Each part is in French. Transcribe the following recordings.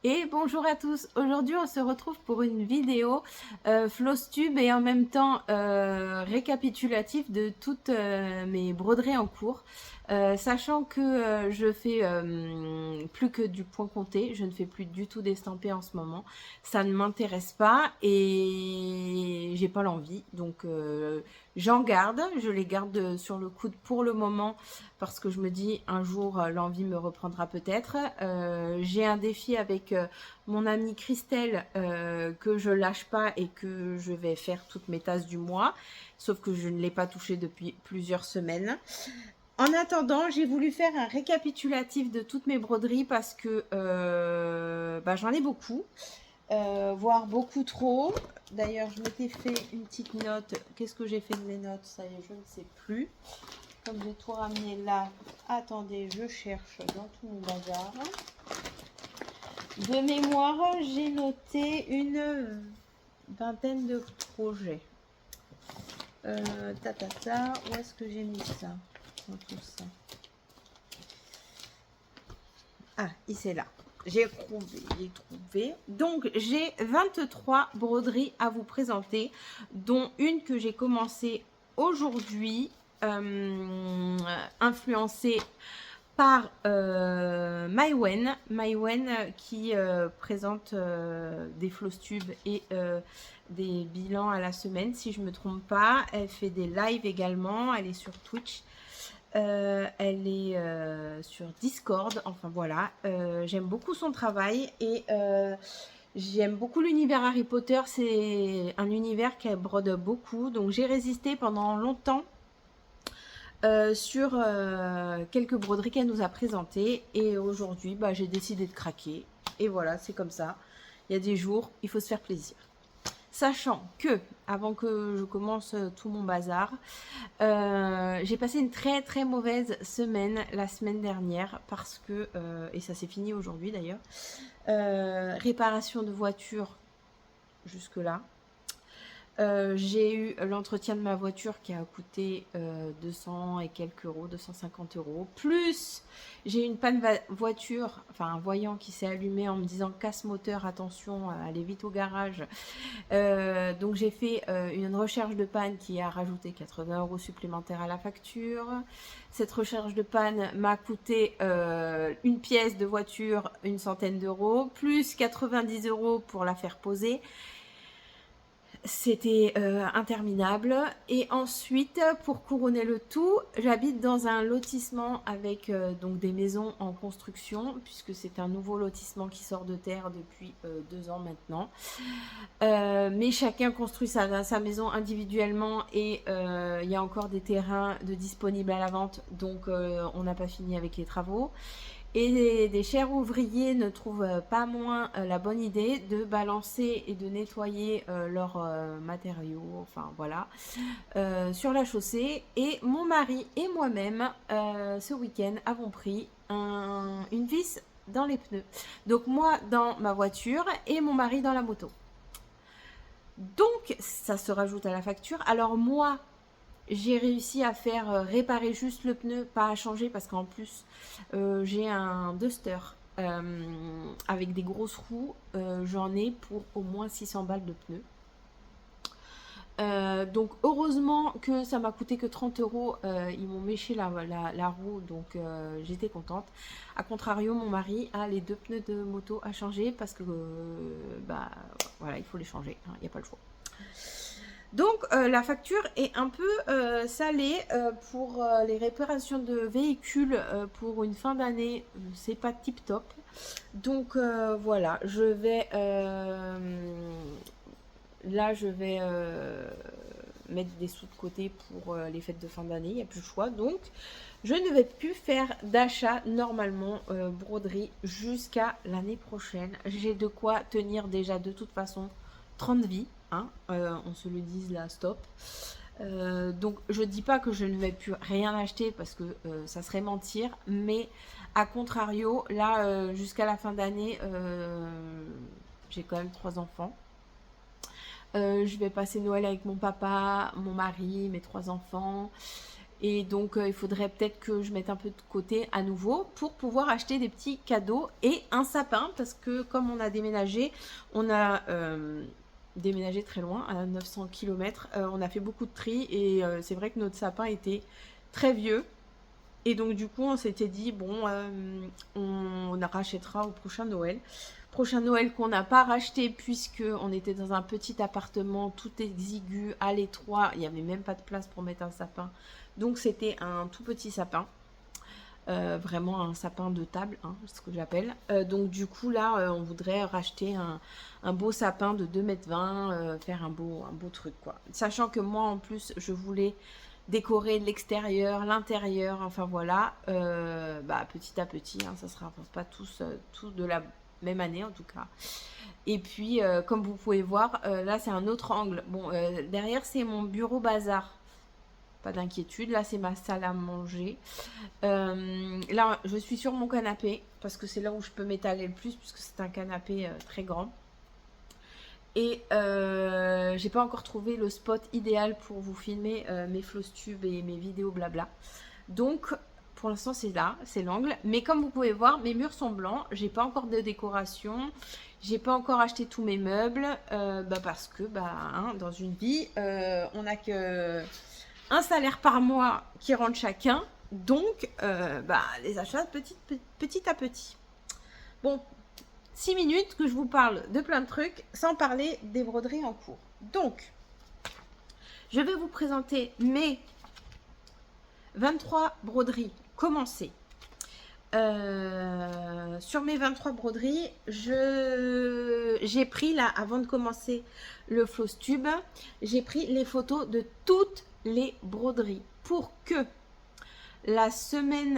Et bonjour à tous, aujourd'hui on se retrouve pour une vidéo Flosstube et en même temps récapitulatif de toutes mes broderies en cours. Sachant que je fais plus que du point compté, je ne fais plus du tout d'estampé en ce moment. Ça ne m'intéresse pas et j'ai pas l'envie, donc j'en garde, je les garde sur le coude pour le moment parce que je me dis un jour l'envie me reprendra peut-être. J'ai un défi avec mon amie Christelle que je lâche pas et que je vais faire toutes mes tasses du mois, sauf que je ne l'ai pas touché depuis plusieurs semaines. En attendant, j'ai voulu faire un récapitulatif de toutes mes broderies parce que j'en ai beaucoup, voire beaucoup trop. D'ailleurs, je m'étais fait une petite note. Qu'est-ce que j'ai fait de mes notes? Ça y est, je ne sais plus. Comme j'ai tout ramené là, attendez, je cherche dans tout mon bazar. De mémoire, j'ai noté une vingtaine de projets. Où est-ce que j'ai mis ça? Dans tout ça. Ah, ici là. J'ai trouvé. Donc, j'ai 23 broderies à vous présenter, dont une que j'ai commencé aujourd'hui, influencée par Maïwen qui présente des Flosstube et des bilans à la semaine, si je ne me trompe pas. Elle fait des lives également, elle est sur Twitch. Elle est sur Discord, enfin voilà. J'aime beaucoup son travail et j'aime beaucoup l'univers Harry Potter. C'est un univers qu'elle brode beaucoup, donc j'ai résisté pendant longtemps sur quelques broderies qu'elle nous a présentées et aujourd'hui j'ai décidé de craquer et voilà, c'est comme ça. Il y a des jours, il faut se faire plaisir. Sachant que, avant que je commence tout mon bazar, j'ai passé une très très mauvaise semaine la semaine dernière parce que, et ça s'est fini aujourd'hui d'ailleurs, réparation de voiture jusque là. J'ai eu l'entretien de ma voiture qui a coûté 200 et quelques euros, 250 euros. Plus, j'ai eu une panne voiture, enfin un voyant qui s'est allumé en me disant casse moteur, attention, allez vite au garage. Donc j'ai fait une recherche de panne qui a rajouté 80 euros supplémentaires à la facture. Cette recherche de panne m'a coûté une pièce de voiture, une centaine d'euros, plus 90 euros pour la faire poser. C'était interminable. Et ensuite, pour couronner le tout, j'habite dans un lotissement avec donc des maisons en construction, puisque c'est un nouveau lotissement qui sort de terre depuis 2 ans maintenant. Mais chacun construit sa maison individuellement et il y a encore des terrains disponibles à la vente, donc on n'a pas fini avec les travaux. Et des chers ouvriers ne trouvent pas moins la bonne idée de balancer et de nettoyer leurs matériaux, enfin voilà, sur la chaussée. Et mon mari et moi-même, ce week-end, avons pris une vis dans les pneus. Donc moi dans ma voiture et mon mari dans la moto. Donc ça se rajoute à la facture. Alors moi, j'ai réussi à faire réparer juste le pneu, pas à changer parce qu'en plus j'ai un Duster avec des grosses roues. J'en ai pour au moins 600 balles de pneus. Donc heureusement que ça m'a coûté que 30 euros. Ils m'ont méché la roue, donc j'étais contente. A contrario, mon mari a les 2 pneus de moto à changer parce que voilà, il faut les changer, il n'y a pas le choix. Donc la facture est un peu salée pour les réparations de véhicules pour une fin d'année. C'est pas tip top. Donc voilà, je vais mettre des sous de côté pour les fêtes de fin d'année. Il n'y a plus le choix. Donc je ne vais plus faire d'achat normalement broderie jusqu'à l'année prochaine. J'ai de quoi tenir déjà de toute façon 30 vies. Hein, on se le dise là, stop. Donc je dis pas que je ne vais plus rien acheter parce que ça serait mentir, mais à contrario, là jusqu'à la fin d'année, j'ai quand même 3 enfants. Je vais passer Noël avec mon papa, mon mari, mes 3 enfants. Et donc, il faudrait peut-être que je mette un peu de côté à nouveau pour pouvoir acheter des petits cadeaux et un sapin. Parce que comme on a déménagé, on a déménagé très loin, à 900 km. On a fait beaucoup de tri et c'est vrai que notre sapin était très vieux. Et donc du coup, on s'était dit, bon, on rachètera au prochain Noël. Prochain Noël qu'on n'a pas racheté puisque on était dans un petit appartement tout exigu, à l'étroit. Il n'y avait même pas de place pour mettre un sapin. Donc c'était un tout petit sapin. Vraiment un sapin de table, hein, c'est ce que j'appelle. Donc du coup là, on voudrait racheter un beau sapin de 2,20 m, faire un beau truc quoi. Sachant que moi en plus, je voulais décorer l'extérieur, l'intérieur, enfin voilà, petit à petit, hein, ça sera pas tous de la même année en tout cas. Et puis, comme vous pouvez voir, là c'est un autre angle. Bon, derrière c'est mon bureau bazar. Pas d'inquiétude, là c'est ma salle à manger. Là je suis sur mon canapé parce que c'est là où je peux m'étaler le plus puisque c'est un canapé très grand. Et j'ai pas encore trouvé le spot idéal pour vous filmer mes Flosstube et mes vidéos blabla. Donc pour l'instant c'est là, c'est l'angle. Mais comme vous pouvez voir, mes murs sont blancs. J'ai pas encore de décoration. J'ai pas encore acheté tous mes meubles. Parce que dans une vie, on n'a que un salaire par mois qui rentre chacun. Donc les achats petit à petit. Bon. 6 minutes que je vous parle de plein de trucs sans parler des broderies en cours. Donc, je vais vous présenter mes 23 broderies commencées. Sur mes 23 broderies, j'ai pris là, avant de commencer le Flosstube, j'ai pris les photos de toutes les broderies pour que la semaine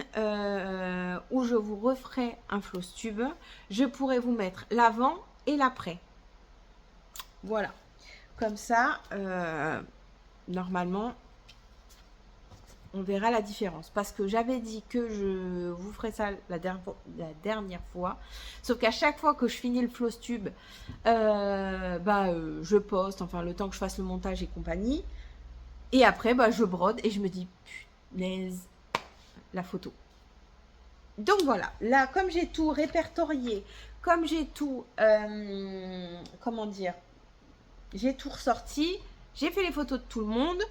où je vous referai un Flosstube, je pourrai vous mettre l'avant et l'après. Voilà. Comme ça, normalement, on verra la différence. Parce que j'avais dit que je vous ferai ça la dernière fois. Sauf qu'à chaque fois que je finis le Flosstube, je poste, enfin le temps que je fasse le montage et compagnie. Et après, je brode et je me dis, punaise, la photo. Donc voilà, là comme j'ai tout répertorié, comme j'ai tout, comment dire, j'ai tout ressorti, j'ai fait les photos de tout le monde.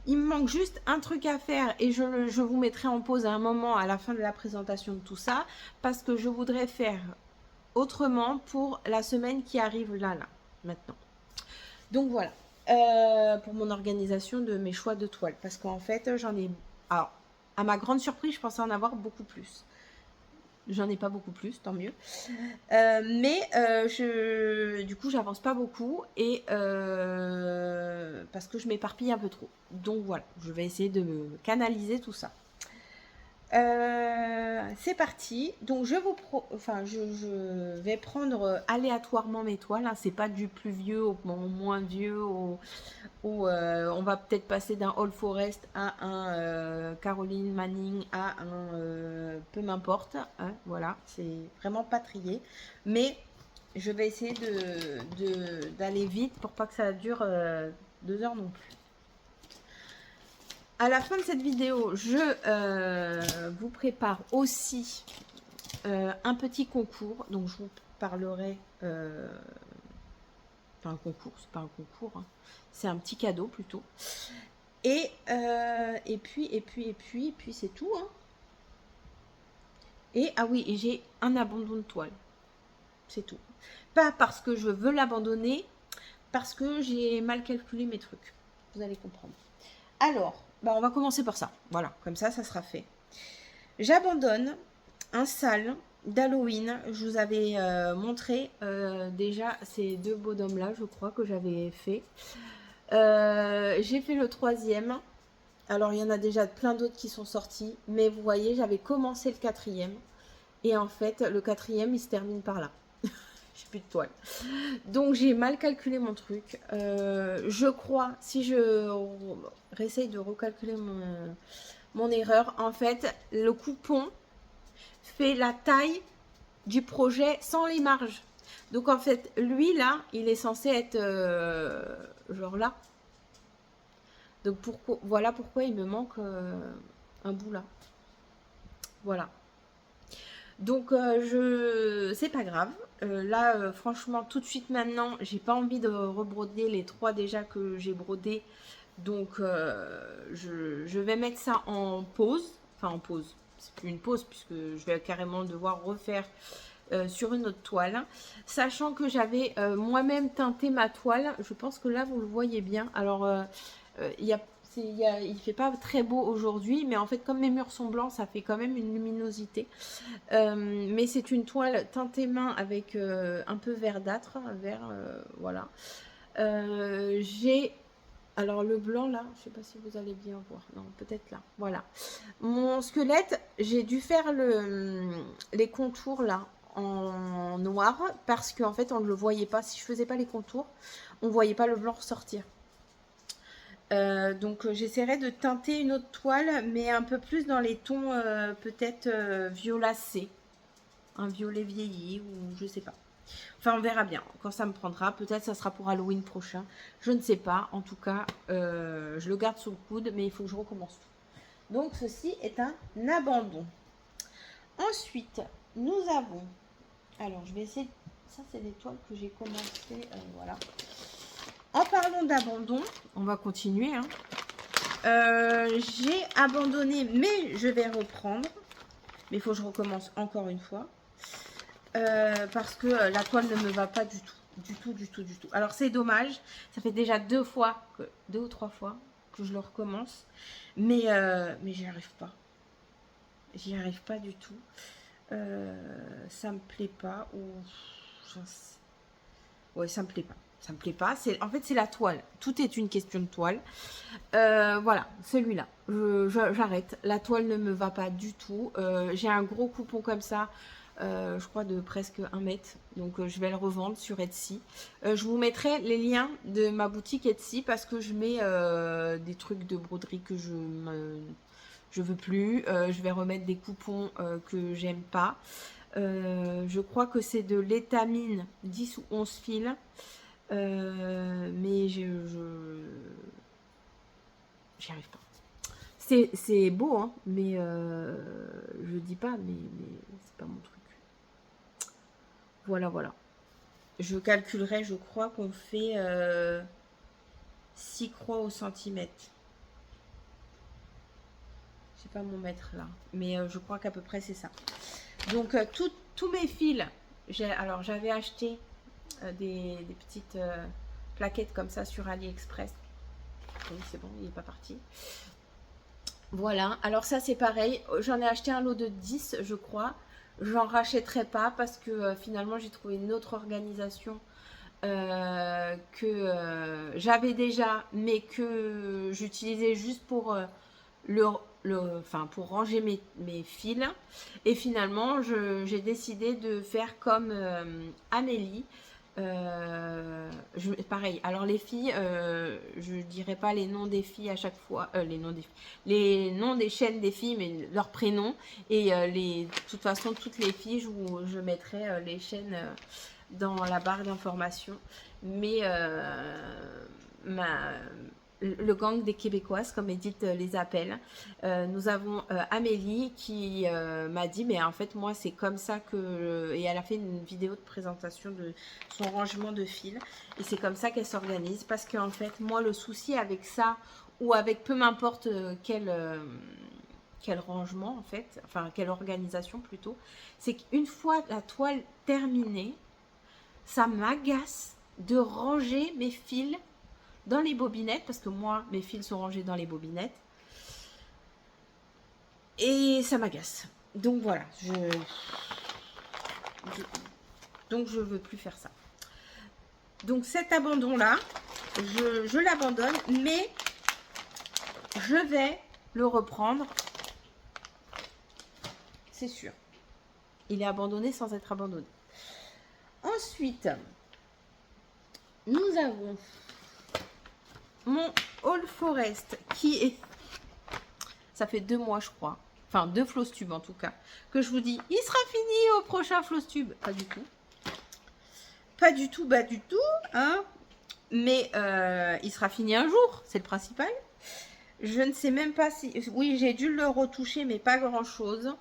Il me manque juste un truc à faire et je vous mettrai en pause à un moment à la fin de la présentation de tout ça parce que je voudrais faire autrement pour la semaine qui arrive là maintenant. Donc voilà, pour mon organisation de mes choix de toile parce qu'en fait j'en ai, alors à ma grande surprise je pensais en avoir beaucoup plus. J'en ai pas beaucoup plus, tant mieux. Du coup, j'avance pas beaucoup et parce que je m'éparpille un peu trop. Donc voilà, je vais essayer de me canaliser tout ça. C'est parti. Donc je vais prendre aléatoirement mes toiles. Hein. C'est pas du plus vieux au moins vieux. On va peut-être passer d'un All Forest à un Caroline Manning à un peu m'importe. Hein, voilà, c'est vraiment pas trié. Mais je vais essayer d'aller vite pour pas que ça dure 2 heures non plus. À la fin de cette vidéo, je vous prépare aussi un petit concours. Donc, je vous parlerai... Enfin, un concours, c'est pas un concours. Hein. C'est un petit cadeau plutôt. Et puis c'est tout. Hein. Et, ah oui, et j'ai un abandon de toile. C'est tout. Pas parce que je veux l'abandonner, parce que j'ai mal calculé mes trucs. Vous allez comprendre. Alors... on va commencer par ça. Voilà, comme ça sera fait. J'abandonne un sale d'Halloween. Je vous avais montré déjà ces 2 bonhommes-là, je crois, que j'avais fait. J'ai fait le 3e. Alors, il y en a déjà plein d'autres qui sont sortis. Mais vous voyez, j'avais commencé le 4e. Et en fait, le 4e, il se termine par là. J'ai plus de toile. Donc j'ai mal calculé mon truc. Je crois, si je réessaye de recalculer mon erreur, en fait, le coupon fait la taille du projet sans les marges. Donc en fait, lui là, il est censé être genre là. Donc voilà pourquoi il me manque un bout là. Voilà. Donc c'est pas grave. Là, franchement, tout de suite maintenant, j'ai pas envie de rebroder les 3 déjà que j'ai brodés. Donc je vais mettre ça en pause. Enfin en pause. C'est plus une pause puisque je vais carrément devoir refaire sur une autre toile. Sachant que j'avais moi-même teinté ma toile. Je pense que là, vous le voyez bien. Alors, il fait pas très beau aujourd'hui, mais en fait, comme mes murs sont blancs, ça fait quand même une luminosité. Mais c'est une toile teintée main avec un peu verdâtre, vert, voilà. J'ai... Alors le blanc là, je sais pas si vous allez bien voir. Non, peut-être là. Voilà. Mon squelette, j'ai dû faire les contours là en noir parce qu'en fait on ne le voyait pas. Si je faisais pas les contours, on ne voyait pas le blanc ressortir. Donc j'essaierai de teinter une autre toile, mais un peu plus dans les tons peut-être violacés. Un violet vieilli ou je sais pas. Enfin, on verra bien quand ça me prendra. Peut-être ça sera pour Halloween prochain. Je ne sais pas. En tout cas, je le garde sous le coude, mais il faut que je recommence tout. Donc, ceci est un abandon. Ensuite, nous avons... Alors, je vais essayer... Ça, c'est des toiles que j'ai commencé. Voilà. En parlant d'abandon, on va continuer. Hein. J'ai abandonné, mais je vais reprendre. Mais il faut que je recommence encore une fois. Parce que la toile ne me va pas du tout. Du tout. Alors c'est dommage. Ça fait déjà 2 ou 3 fois que je le recommence. Mais j'y arrive pas. J'y arrive pas du tout. Ça me plaît pas. Ou ouais, ça me plaît pas. Ça me plaît pas. En fait, c'est la toile. Tout est une question de toile. Voilà, celui-là. J'arrête. La toile ne me va pas du tout. J'ai un gros coupon comme ça. Je crois de presque 1 mètre. Donc je vais le revendre sur Etsy. Je vous mettrai les liens de ma boutique Etsy parce que je mets des trucs de broderie que je veux plus. Je vais remettre des coupons que j'aime pas. Je crois que c'est de l'étamine 10 ou 11 fils. Mais j'y arrive pas. C'est beau, hein, mais je dis pas, mais c'est pas mon truc. Voilà. Je calculerai, je crois qu'on fait 6 croix au centimètre. Je sais pas mon mètre là, mais je crois qu'à peu près c'est ça. Donc tous mes fils, alors j'avais acheté des petites plaquettes comme ça sur AliExpress. Oui, c'est bon, il n'est pas parti. Voilà, alors ça c'est pareil, j'en ai acheté un lot de 10 je crois. J'en rachèterai pas parce que finalement j'ai trouvé une autre organisation que j'avais déjà mais que j'utilisais juste pour pour ranger mes fils. Et finalement j'ai décidé de faire comme Amélie. Pareil, alors les filles, je dirais pas les noms des filles à chaque fois, les noms des chaînes des filles, mais leurs prénoms. Et de toute façon, toutes les filles, je mettrai les chaînes dans la barre d'information. Mais le gang des Québécoises, comme Edith les appelle. Nous avons Amélie qui m'a dit, mais en fait, moi, c'est comme ça que... Et elle a fait une vidéo de présentation de son rangement de fils. Et c'est comme ça qu'elle s'organise. Parce qu'en fait, moi, le souci avec ça, ou avec peu m'importe quel rangement, en fait, enfin, quelle organisation plutôt, c'est qu'une fois la toile terminée, ça m'agace de ranger mes fils dans les bobinettes, parce que moi, mes fils sont rangés dans les bobinettes. Et ça m'agace. Donc voilà, donc je veux plus faire ça. Donc cet abandon-là, je l'abandonne, mais je vais le reprendre. C'est sûr. Il est abandonné sans être abandonné. Ensuite, nous avons mon All Forest qui est... Ça fait 2 mois, je crois. Enfin, 2 Flosstube en tout cas. Que je vous dis, il sera fini au prochain Flosstube. Pas du tout. Pas du tout, hein. Mais il sera fini un jour, c'est le principal. Je ne sais même pas si... Oui, j'ai dû le retoucher, mais pas grand-chose.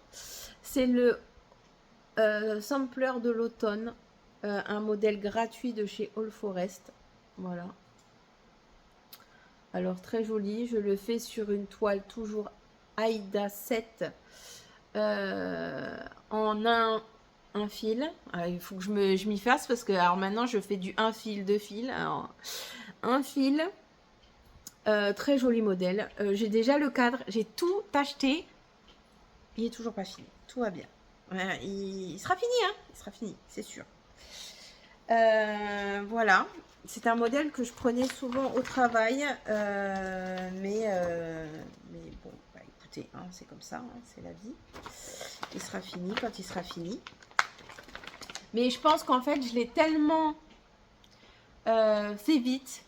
C'est le sampler de l'automne. Un modèle gratuit de chez All Forest. Voilà. Alors, très joli. Je le fais sur une toile toujours Aïda 7 en un fil. Alors, il faut que je m'y fasse parce que alors maintenant, je fais du 1 fil, 2 fils. Alors, un fil. Très joli modèle. J'ai déjà le cadre. J'ai tout acheté. Il est toujours pas fini. Tout va bien. Il sera fini, hein. Il sera fini, c'est sûr. Voilà. C'est un modèle que je prenais souvent au travail. Mais bon, bah, écoutez, hein, c'est comme ça. Hein, c'est la vie. Il sera fini quand il sera fini. Mais je pense qu'en fait, je l'ai tellement fait vite.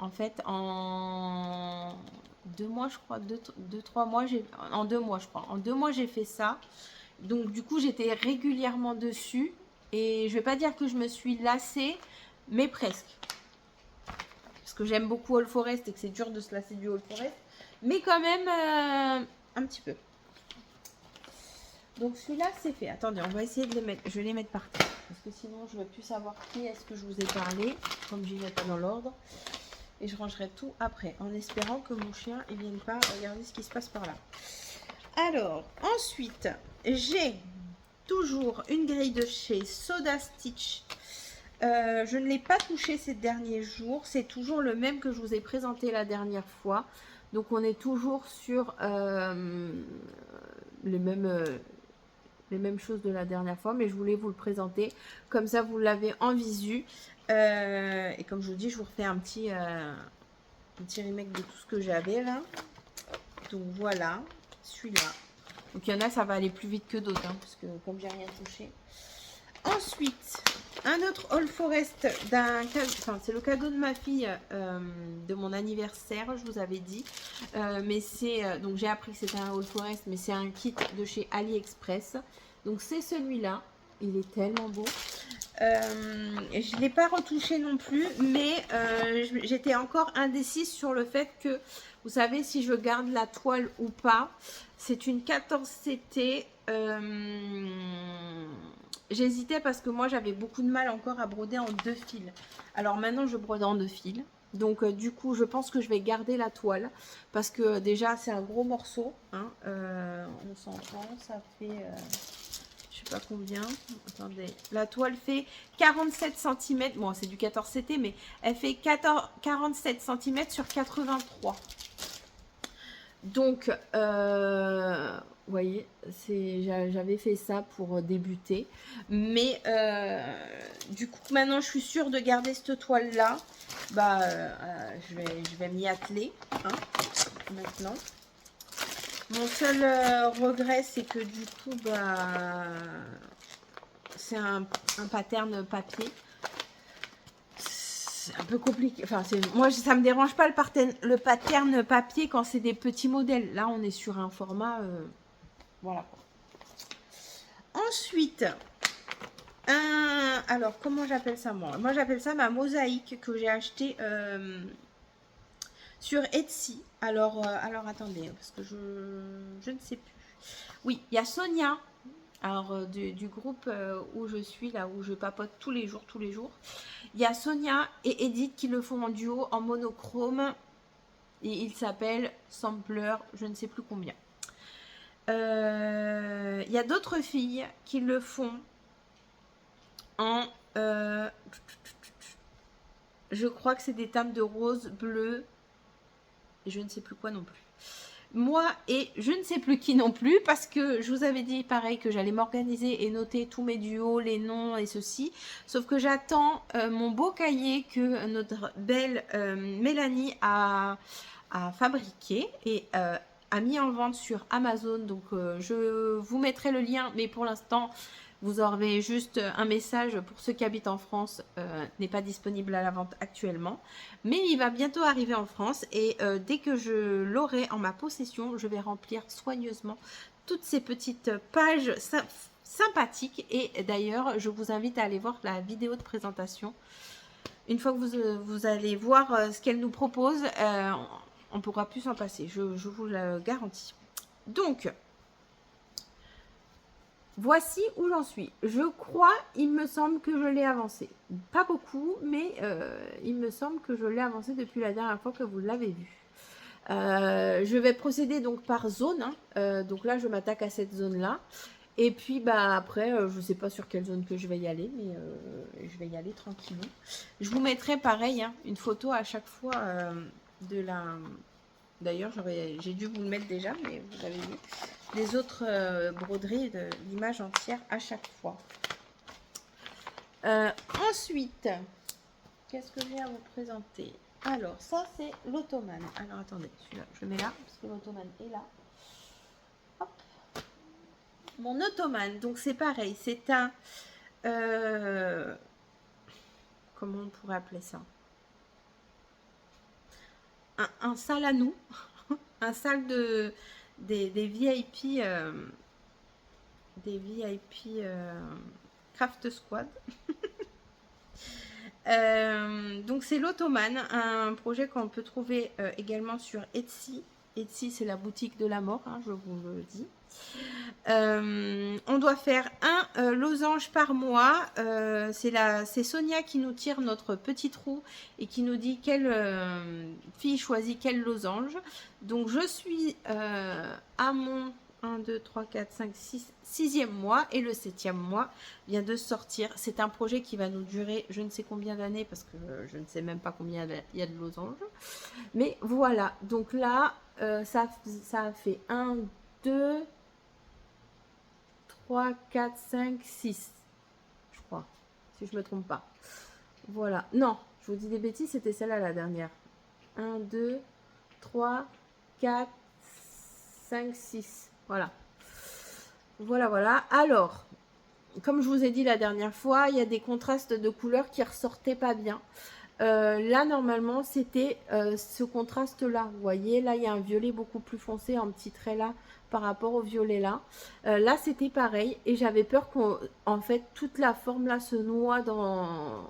En fait, en 2 mois, je crois, 3 mois, en 2 mois, je crois. En 2 mois, j'ai fait ça. Donc, du coup, j'étais régulièrement dessus. Et je vais pas dire que je me suis lassée, mais presque. Parce que j'aime beaucoup All Forest et que c'est dur de se lasser du All Forest. Mais quand même, un petit peu. Donc, celui-là, c'est fait. Attendez, on va essayer de les mettre. Je vais les mettre par terre. Parce que sinon, je ne vais plus savoir qui est-ce que je vous ai parlé. Comme je vais pas dans l'ordre. Et je rangerai tout après, en espérant que mon chien ne vienne pas regarder ce qui se passe par là. Alors, ensuite, j'ai toujours une grille de chez Soda Stitch. Je ne l'ai pas touché ces derniers jours. C'est toujours le même que je vous ai présenté la dernière fois. Donc, on est toujours sur les mêmes choses de la dernière fois. Mais je voulais vous le présenter. Comme ça, vous l'avez en visu. Et comme je vous dis, je vous refais un petit remake de tout ce que j'avais là. Donc voilà, celui-là. Donc il y en a, ça va aller plus vite que d'autres, hein, parce que comme j'ai rien touché. Ensuite, un autre All Forest enfin c'est le cadeau de ma fille de mon anniversaire, je vous avais dit. Mais c'est donc j'ai appris que c'était un All Forest, mais c'est un kit de chez AliExpress. Donc c'est celui-là. Il est tellement beau. Je ne l'ai pas retouché non plus, mais j'étais encore indécise sur le fait que, vous savez, si je garde la toile ou pas. C'est une 14CT. J'hésitais parce que moi, j'avais beaucoup de mal encore à broder en 2 fils. Alors maintenant, je brode en 2 fils. Donc du coup, je pense que je vais garder la toile. Parce que déjà, c'est un gros morceau. Hein, on s'entend, ça fait... je sais pas combien, attendez, la toile fait 47 cm, bon c'est du 14CT, mais elle fait 47 cm sur 83. Donc, vous voyez, j'avais fait ça pour débuter. Mais du coup, maintenant je suis sûre de garder cette toile-là. Bah, je vais m'y atteler, hein, maintenant. Mon seul regret, c'est que du coup, bah, c'est un pattern papier. C'est un peu compliqué. Enfin, moi, ça me dérange pas le pattern papier quand c'est des petits modèles. Là, on est sur un format... voilà. Ensuite, alors, comment j'appelle ça, moi? Moi, j'appelle ça ma mosaïque que j'ai acheté sur Etsy. Alors attendez, parce que je ne sais plus. Oui, il y a Sonia, alors du groupe où je suis, là où je papote tous les jours. Il y a Sonia et Edith qui le font en duo, en monochrome. Et il s'appelle Sampler, je ne sais plus combien. Il y a d'autres filles qui le font en... je crois que c'est des tames de rose, bleu... Et je ne sais plus quoi non plus. Moi et je ne sais plus qui non plus, parce que je vous avais dit pareil que j'allais m'organiser et noter tous mes duos, les noms et ceci. Sauf que j'attends mon beau cahier que notre belle Mélanie a fabriqué et a mis en vente sur Amazon. Donc je vous mettrai le lien, mais pour l'instant... Vous aurez juste un message pour ceux qui habitent en France, n'est pas disponible à la vente actuellement. Mais il va bientôt arriver en France et dès que je l'aurai en ma possession, je vais remplir soigneusement toutes ces petites pages sympathiques. Et d'ailleurs, je vous invite à aller voir la vidéo de présentation. Une fois que vous allez voir ce qu'elle nous propose, on pourra plus s'en passer, je vous le garantis. Donc, voici où j'en suis. Je crois, il me semble que je l'ai avancé. Pas beaucoup, mais il me semble que je l'ai avancé depuis la dernière fois que vous l'avez vu. Je vais procéder donc par zone. Hein. Donc là, je m'attaque à cette zone-là. Et puis bah après, je ne sais pas sur quelle zone que je vais y aller, mais je vais y aller tranquillement. Je vous mettrai pareil, hein, une photo à chaque fois de la... D'ailleurs, j'ai dû vous le mettre déjà, mais vous avez vu. Les autres broderies de l'image entière à chaque fois. Ensuite, qu'est-ce que j'ai à vous présenter? Alors, ça c'est l'ottomane. Alors, attendez, celui-là, je le mets là, parce que l'ottomane est là. Hop. Mon ottomane, donc c'est pareil, c'est un... comment on pourrait appeler ça? Un salle à nous. Un salle des VIP... des VIP Craft Squad. Donc c'est l'ottomane, un projet qu'on peut trouver également sur Etsy. Etsy, c'est la boutique de la mort, hein, je vous le dis. On doit faire un losange par mois. C'est Sonia qui nous tire notre petit trou et qui nous dit quelle fille choisit quel losange. Donc je suis à mon 1, 2, 3, 4, 5, 6, 6e mois et le 7e mois vient de sortir. C'est un projet qui va nous durer je ne sais combien d'années parce que je ne sais même pas combien il y a de losanges. Mais voilà, donc là, ça a fait 1, 2, 3, 4, 5, 6, je crois, si je ne me trompe pas. Voilà, non, je vous dis des bêtises, c'était celle-là la dernière. 1, 2, 3, 4, 5, 6. Voilà. Voilà. Alors, comme je vous ai dit la dernière fois, il y a des contrastes de couleurs qui ressortaient pas bien. Là, normalement, c'était ce contraste-là. Vous voyez, là, il y a un violet beaucoup plus foncé, un petit trait là, par rapport au violet là. Là, c'était pareil. Et j'avais peur qu'en fait, toute la forme là se noie dans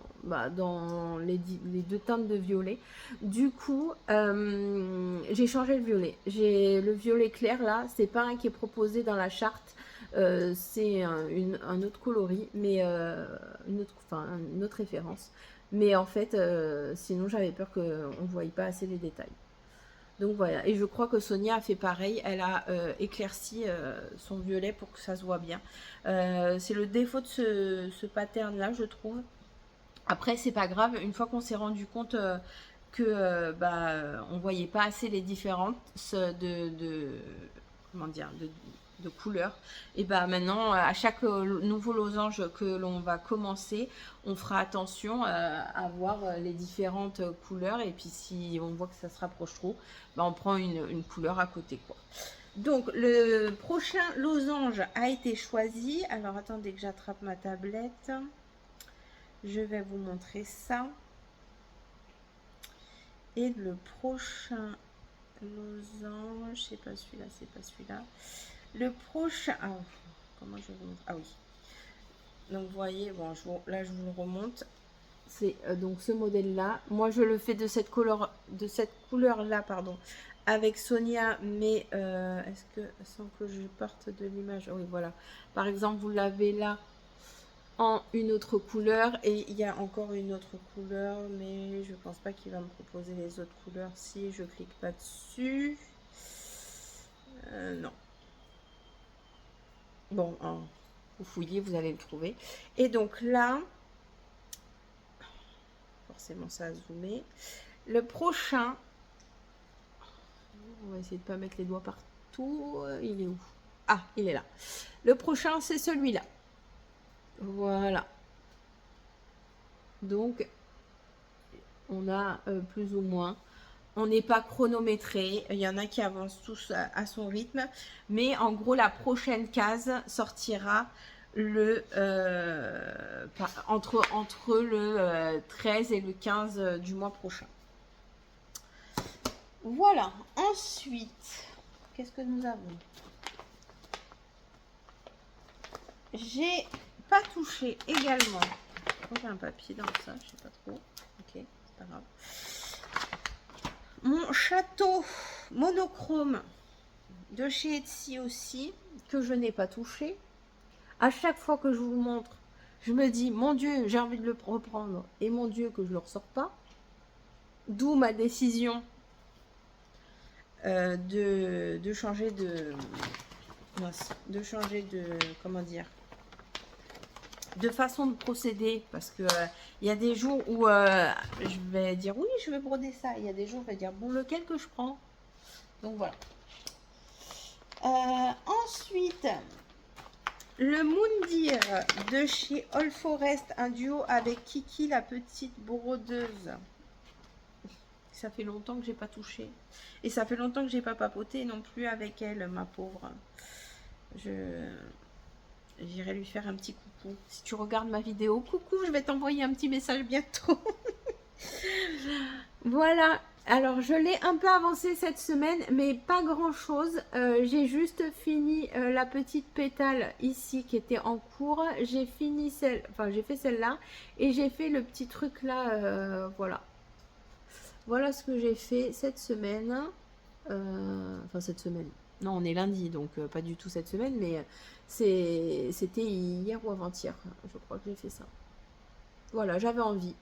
les deux teintes de violet. Du coup, j'ai changé le violet. J'ai le violet clair là. C'est pas un qui est proposé dans la charte. C'est un autre coloris, mais une autre référence. Mais en fait, sinon j'avais peur qu'on ne voyait pas assez les détails. Donc voilà, et je crois que Sonia a fait pareil, elle a éclairci son violet pour que ça se voit bien. C'est le défaut de ce pattern là, je trouve. Après, c'est pas grave, une fois qu'on s'est rendu compte que on voyait pas assez les différences comment dire, de couleurs, et maintenant à chaque nouveau losange que l'on va commencer, on fera attention à voir les différentes couleurs, et puis si on voit que ça se rapproche trop, on prend une couleur à côté, quoi. Donc le prochain losange a été choisi. Alors attendez que j'attrape ma tablette, je vais vous montrer ça. Et le prochain losange, c'est pas celui-là, c'est pas celui-là. Le prochain, comment je vous montre? Ah oui. Donc vous voyez, bon, là je vous le remonte. C'est donc ce modèle-là. Moi je le fais de cette couleur-là, pardon, avec Sonia, mais est-ce que sans que je parte de l'image, oui voilà. Par exemple, vous l'avez là en une autre couleur et il y a encore une autre couleur, mais je pense pas qu'il va me proposer les autres couleurs si je clique pas dessus. Non. Bon, vous fouillez, vous allez le trouver. Et donc là, forcément ça a zoomé. Le prochain, on va essayer de pas mettre les doigts partout. Il est où? Ah, il est là. Le prochain, c'est celui-là. Voilà. Donc, on a plus ou moins. On n'est pas chronométré. Il y en a qui avancent tous à son rythme. Mais en gros, la prochaine case sortira entre le 13 et le 15 du mois prochain. Voilà. Ensuite, qu'est-ce que nous avons? J'ai pas touché également. J'ai un papier dans ça, je sais pas trop. Ok, c'est pas grave. Mon château monochrome de chez Etsy aussi, que je n'ai pas touché. À chaque fois que je vous montre, je me dis, mon Dieu, j'ai envie de le reprendre. Et mon Dieu, que je ne le ressors pas. D'où ma décision de changer de... de changer de... Comment dire, de façon de procéder, parce que il y a des jours où je vais dire oui, je vais broder ça. Il y a des jours où je vais dire bon, lequel que je prends. Donc voilà. Ensuite, le Moundir de chez All Forest, un duo avec Kiki, la petite brodeuse. Ça fait longtemps que j'ai pas touché. Et ça fait longtemps que j'ai pas papoté non plus avec elle, ma pauvre. J'irai lui faire un petit coucou. Si tu regardes ma vidéo, coucou, je vais t'envoyer un petit message bientôt. Voilà. Alors, je l'ai un peu avancé cette semaine, mais pas grand-chose. J'ai juste fini la petite pétale ici qui était en cours. J'ai fini celle... Enfin, j'ai fait celle-là. Et j'ai fait le petit truc là. Voilà. Voilà ce que j'ai fait cette semaine. Enfin, cette semaine. Non, on est lundi, donc pas du tout cette semaine, mais c'était hier ou avant-hier. Je crois que j'ai fait ça. Voilà, j'avais envie.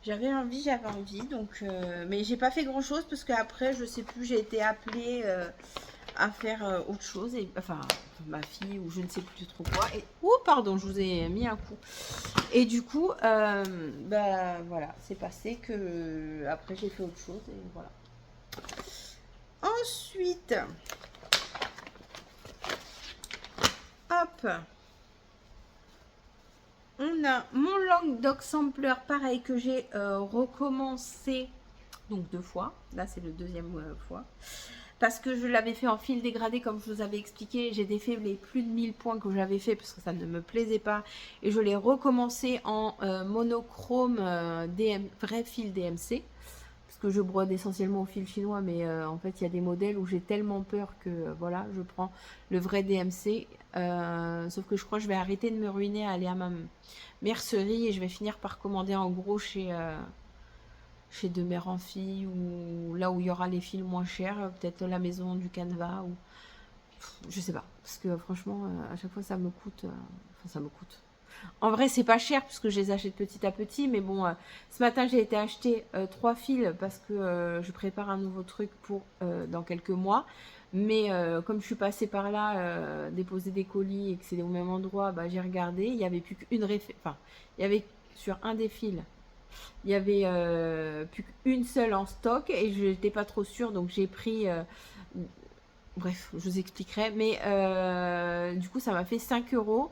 J'avais envie, donc... mais j'ai pas fait grand-chose, parce qu'après, je sais plus, j'ai été appelée à faire autre chose. Et, enfin, ma fille, ou je ne sais plus trop quoi. Et, oh, pardon, je vous ai mis un coup. Et du coup, bah, voilà, c'est passé que... après, j'ai fait autre chose, et voilà. Ensuite, hop, on a mon Languedoc Sampler, pareil, que j'ai recommencé, donc 2 fois. Là, c'est le deuxième fois. Parce que je l'avais fait en fil dégradé, comme je vous avais expliqué. J'ai défait les plus de 1000 points que j'avais fait, parce que ça ne me plaisait pas. Et je l'ai recommencé en monochrome vrai fil DMC. Parce que je brode essentiellement au fil chinois, mais en fait il y a des modèles où j'ai tellement peur que voilà, je prends le vrai DMC. Sauf que je crois que je vais arrêter de me ruiner à aller à ma mercerie et je vais finir par commander en gros chez De Mère en Fille, ou là où il y aura les fils moins chers, peut-être la maison du Canva, ou je sais pas. Parce que franchement, à chaque fois ça me coûte. Enfin, ça me coûte. En vrai, c'est pas cher puisque je les achète petit à petit. Mais bon, ce matin, j'ai été acheter 3 fils parce que je prépare un nouveau truc pour dans quelques mois. Mais comme je suis passée par là, déposer des colis et que c'est au même endroit, bah, j'ai regardé. Il n'y avait plus qu'une Enfin, il y avait sur un des fils, il y avait plus qu'une seule en stock et je n'étais pas trop sûre. Donc j'ai pris... bref, je vous expliquerai. Mais du coup, ça m'a fait 5 euros.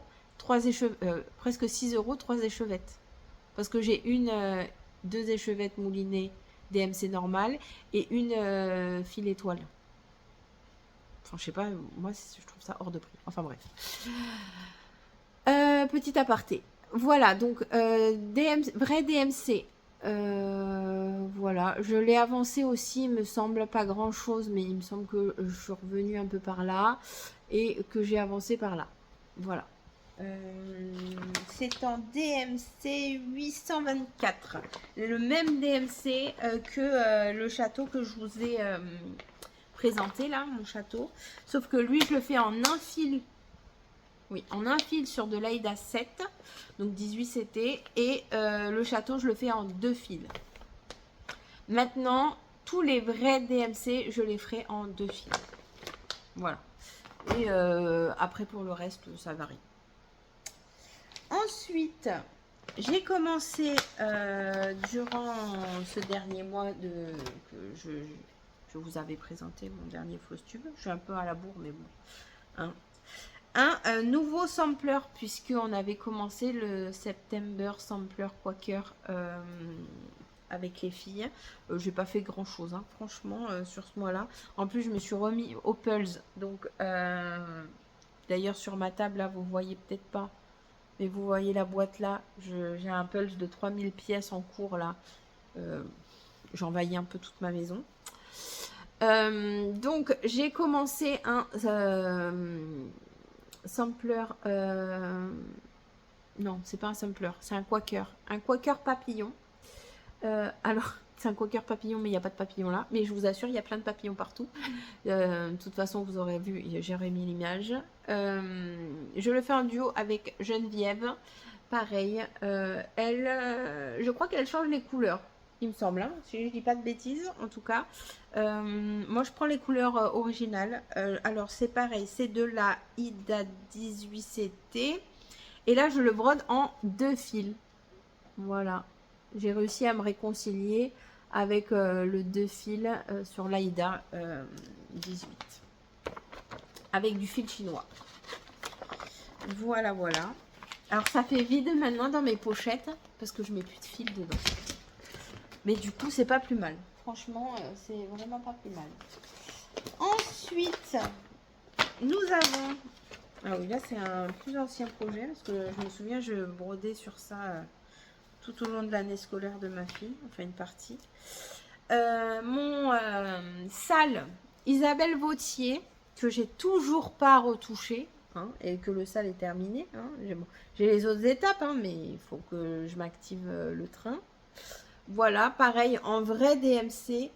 Presque 6 euros, 3 échevettes. Parce que j'ai deux échevettes moulinées DMC normales et une fil étoile. Enfin, je sais pas, moi je trouve ça hors de prix. Enfin bref. Petit aparté. Voilà, donc vrai DMC. Voilà, je l'ai avancé aussi, il me semble pas grand chose, mais il me semble que je suis revenue un peu par là et que j'ai avancé par là. Voilà. C'est en DMC 824, le même DMC que le château que je vous ai présenté là, mon château, sauf que lui je le fais en un fil, oui, en un fil sur de l'Aïda 7, donc 18 c'était, et le château je le fais en 2 fils. Maintenant tous les vrais DMC je les ferai en 2 fils, voilà, et après pour le reste ça varie. Ensuite, j'ai commencé durant ce dernier mois que je vous avais présenté mon dernier Flosstube. Je suis un peu à la bourre, mais bon. Hein. Un nouveau sampler, puisqu'on avait commencé le September Sampler Quaker avec les filles. J'ai pas fait grand chose, hein, franchement, sur ce mois-là. En plus, je me suis remis au Pulse. Donc, d'ailleurs, sur ma table, là, vous voyez peut-être pas. Mais vous voyez la boîte là, j'ai un Pulse de 3000 pièces en cours là. J'envahis un peu toute ma maison. Donc j'ai commencé un sampler. Non, c'est pas un sampler, c'est un Quaker. Un Quaker papillon. Alors, C'est un cocker papillon, mais il n'y a pas de papillon là. Mais je vous assure, il y a plein de papillons partout. De toute façon, vous aurez vu, j'aurais mis l'image. Je le fais en duo avec Geneviève. Pareil, je crois qu'elle change les couleurs, il me semble, hein, si je dis pas de bêtises, en tout cas. Moi, je prends les couleurs originales. Alors, c'est pareil, c'est de la Ida 18CT. Et là, je le brode en 2 fils. Voilà. J'ai réussi à me réconcilier avec le 2 fils sur l'Aïda 18. Avec du fil chinois. Voilà, voilà. Alors, ça fait vide maintenant dans mes pochettes parce que je mets plus de fil dedans. Mais du coup, c'est pas plus mal. Franchement, c'est vraiment pas plus mal. Ensuite, nous avons... Ah oui, là, c'est un plus ancien projet parce que je me souviens, je brodais sur ça tout au long de l'année scolaire de ma fille. Enfin, une partie. Mon sale Isabelle Vautier, que j'ai toujours pas retouché. Hein, et que le sale est terminé. Hein. J'ai les autres étapes, hein, mais il faut que je m'active le train. Voilà, pareil, en vrai DMC.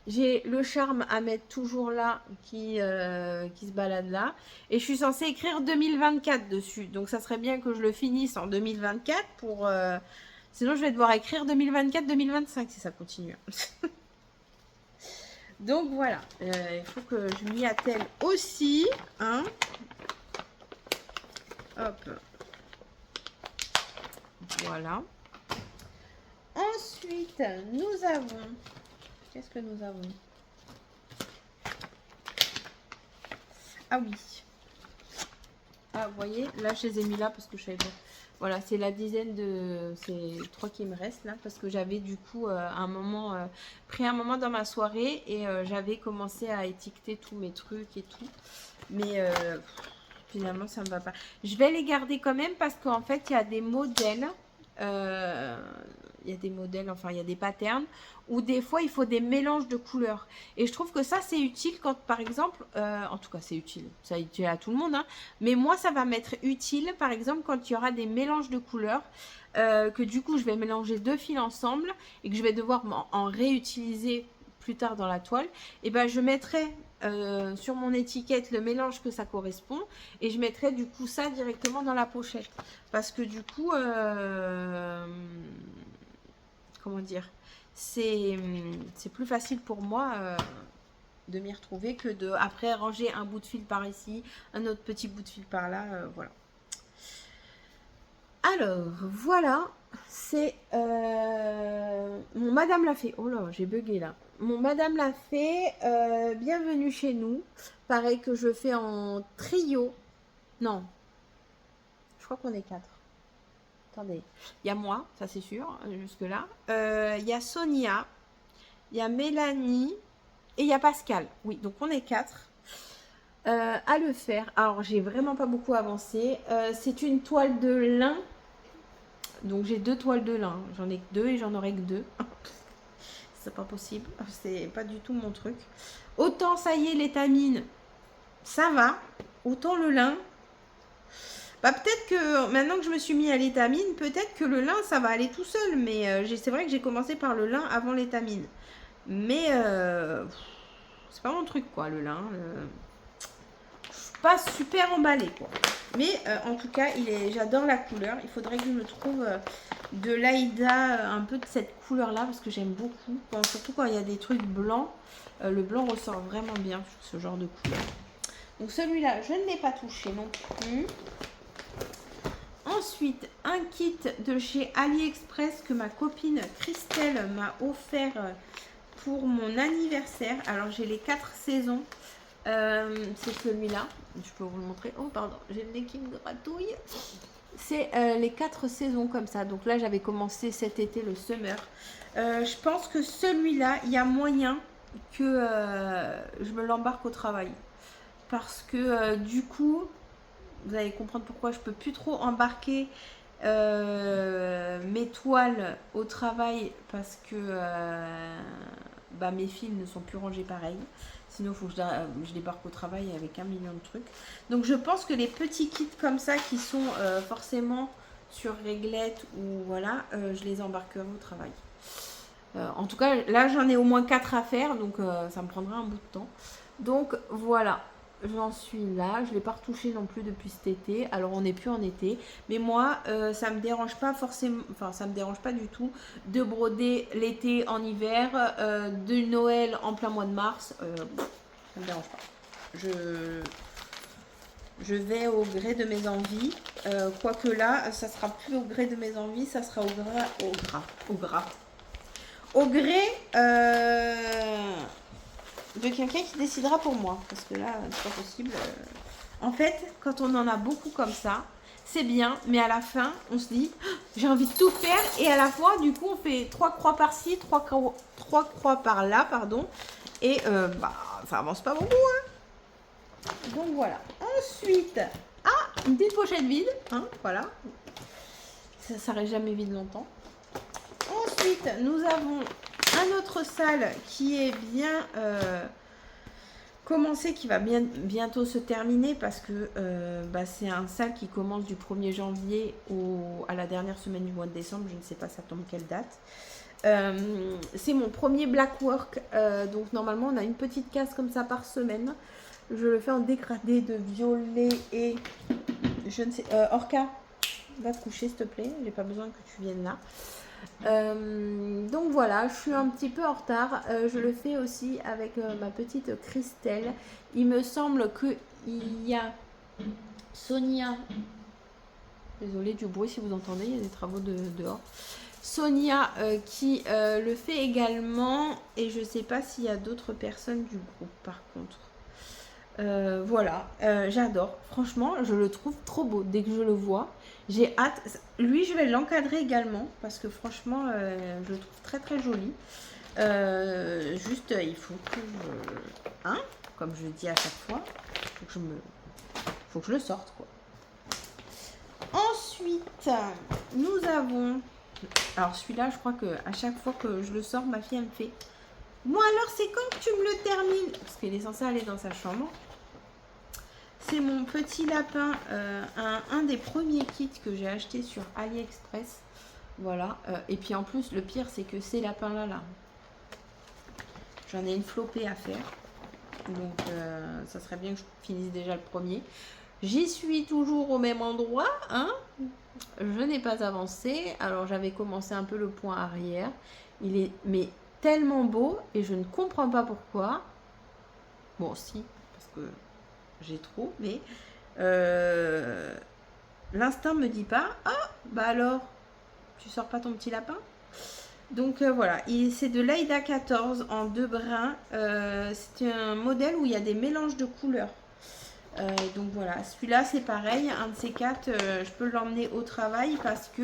J'ai le charme à mettre toujours là, qui se balade là. Et je suis censée écrire 2024 dessus. Donc ça serait bien que je le finisse en 2024 pour... sinon je vais devoir écrire 2024-2025 si ça continue. Donc voilà, il faut que je m'y attelle aussi. Hein. Hop. Voilà. Ensuite, nous avons... Qu'est-ce que nous avons? Ah oui. Ah, vous voyez, là, je les ai mis là parce que je savais pas. Voilà, c'est la dizaine de... C'est 3 qui me restent là parce que j'avais du coup un moment... pris un moment dans ma soirée et j'avais commencé à étiqueter tous mes trucs et tout. Mais... finalement, ça ne me va pas. Je vais les garder quand même parce qu'en fait, il y a des modèles. Il y a des modèles, enfin, il y a des patterns où des fois, il faut des mélanges de couleurs. Et je trouve que ça, c'est utile quand, par exemple, en tout cas, c'est utile. Ça est utile à tout le monde. Hein, mais moi, ça va m'être utile, par exemple, quand il y aura des mélanges de couleurs. Que du coup, je vais mélanger 2 fils ensemble et que je vais devoir en réutiliser plus tard dans la toile. Et ben, je mettrai... sur mon étiquette le mélange que ça correspond et je mettrai du coup ça directement dans la pochette parce que du coup comment dire, c'est plus facile pour moi de m'y retrouver que de après ranger un bout de fil par ici, un autre petit bout de fil par là, voilà. Alors voilà, c'est mon Madame l'a fait. Oh là, j'ai bugué là. Mon Madame l'a fait. Bienvenue chez nous. Pareil que je fais en trio. Non, je crois qu'on est 4. Attendez, il y a moi, ça c'est sûr, jusque là. Il y a Sonia, il y a Mélanie et il y a Pascal. Oui, donc on est 4 à le faire. Alors j'ai vraiment pas beaucoup avancé. C'est une toile de lin. Donc j'ai 2 toiles de lin. J'en ai que 2 et j'en aurai que 2. C'est pas possible. C'est pas du tout mon truc. Autant ça y est, l'étamine, ça va. Autant le lin. Bah peut-être que maintenant que je me suis mis à l'étamine, peut-être que le lin ça va aller tout seul. Mais c'est vrai que j'ai commencé par le lin avant l'étamine. Mais c'est pas mon truc quoi, le lin. Je suis pas super emballée quoi. Mais en tout cas, j'adore la couleur. Il faudrait que je me trouve de l'Aïda, un peu de cette couleur-là, parce que j'aime beaucoup. Bon, surtout quand il y a des trucs blancs. Le blanc ressort vraiment bien sur ce genre de couleur. Donc celui-là, je ne l'ai pas touché non plus. Ensuite, un kit de chez AliExpress que ma copine Christelle m'a offert pour mon anniversaire. Alors, j'ai les 4 saisons. C'est celui-là. Je peux vous le montrer. Oh, pardon, j'ai le nez qui me gratouille. C'est les 4 saisons comme ça. Donc là, j'avais commencé cet été le summer. Je pense que celui-là, il y a moyen que je me l'embarque au travail. Parce que du coup, vous allez comprendre pourquoi je peux plus trop embarquer mes toiles au travail. Parce que mes fils ne sont plus rangés pareil. Sinon, il faut que je débarque au travail avec 1 million de trucs. Donc, je pense que les petits kits comme ça qui sont forcément sur réglette ou voilà, je les embarquerai au travail. En tout cas, là, j'en ai au moins 4 à faire, donc ça me prendra un bout de temps. Donc voilà, j'en suis là. Je ne l'ai pas retouché non plus depuis cet été. Alors on n'est plus en été. Mais moi, ça me dérange pas forcément, enfin ça me dérange pas du tout de broder l'été en hiver, de Noël en plein mois de mars. Ça me dérange pas. Je vais au gré de mes envies. Quoique là, ça sera plus au gré de mes envies, ça sera au gré de quelqu'un qui décidera pour moi. Parce que là, c'est pas possible. En fait, quand on en a beaucoup comme ça, c'est bien, mais à la fin, on se dit, oh, j'ai envie de tout faire. Et à la fois, du coup, on fait 3 croix par-ci, 3 croix par-là, pardon. Et ça avance pas beaucoup, hein. Donc voilà. Ensuite, une petite pochette vide, hein, voilà. Ça ne s'arrête jamais vide longtemps. Ensuite, nous avons un autre salle qui est bien commencé, qui va bientôt se terminer parce que c'est un salle qui commence du 1er janvier à la dernière semaine du mois de décembre. Je ne sais pas ça tombe quelle date. C'est mon premier black work. Donc normalement, on a une petite case comme ça par semaine. Je le fais en dégradé de violet et je ne sais... Orca, va te coucher s'il te plaît. J'ai pas besoin que tu viennes là. Donc voilà, je suis un petit peu en retard. Je le fais aussi avec ma petite Christelle. Il me semble qu'il y a Sonia. Désolée du bruit si vous entendez, il y a des travaux dehors. Sonia qui le fait également. Et je sais pas s'il y a d'autres personnes du groupe par contre. Voilà, j'adore. Franchement, je le trouve trop beau. Dès que je le vois, j'ai hâte. Lui, je vais l'encadrer également parce que franchement, je le trouve très très joli. Juste, il faut que je... Hein, comme je dis à chaque fois, faut que je le sorte, quoi. Ensuite, nous avons... Alors celui-là, je crois que à chaque fois que je le sors, ma fille, elle me fait... Bon alors, c'est quand que tu me le termines? Parce qu'il est censé aller dans sa chambre. C'est mon petit lapin, un des premiers kits que j'ai acheté sur AliExpress. Voilà. Et puis en plus, le pire, c'est que ces lapins-là, j'en ai une flopée à faire. Donc, ça serait bien que je finisse déjà le premier. J'y suis toujours au même endroit, hein. Je n'ai pas avancé. Alors, j'avais commencé un peu le point arrière. Il est mais tellement beau et je ne comprends pas pourquoi. Bon, si, parce que j'ai trop, mais l'instinct me dit pas, ah, bah alors, tu sors pas ton petit lapin? Donc voilà, c'est de l'Aïda 14 en 2 brins. C'est un modèle où il y a des mélanges de couleurs. Donc voilà, celui-là c'est pareil, un de ces 4, je peux l'emmener au travail parce que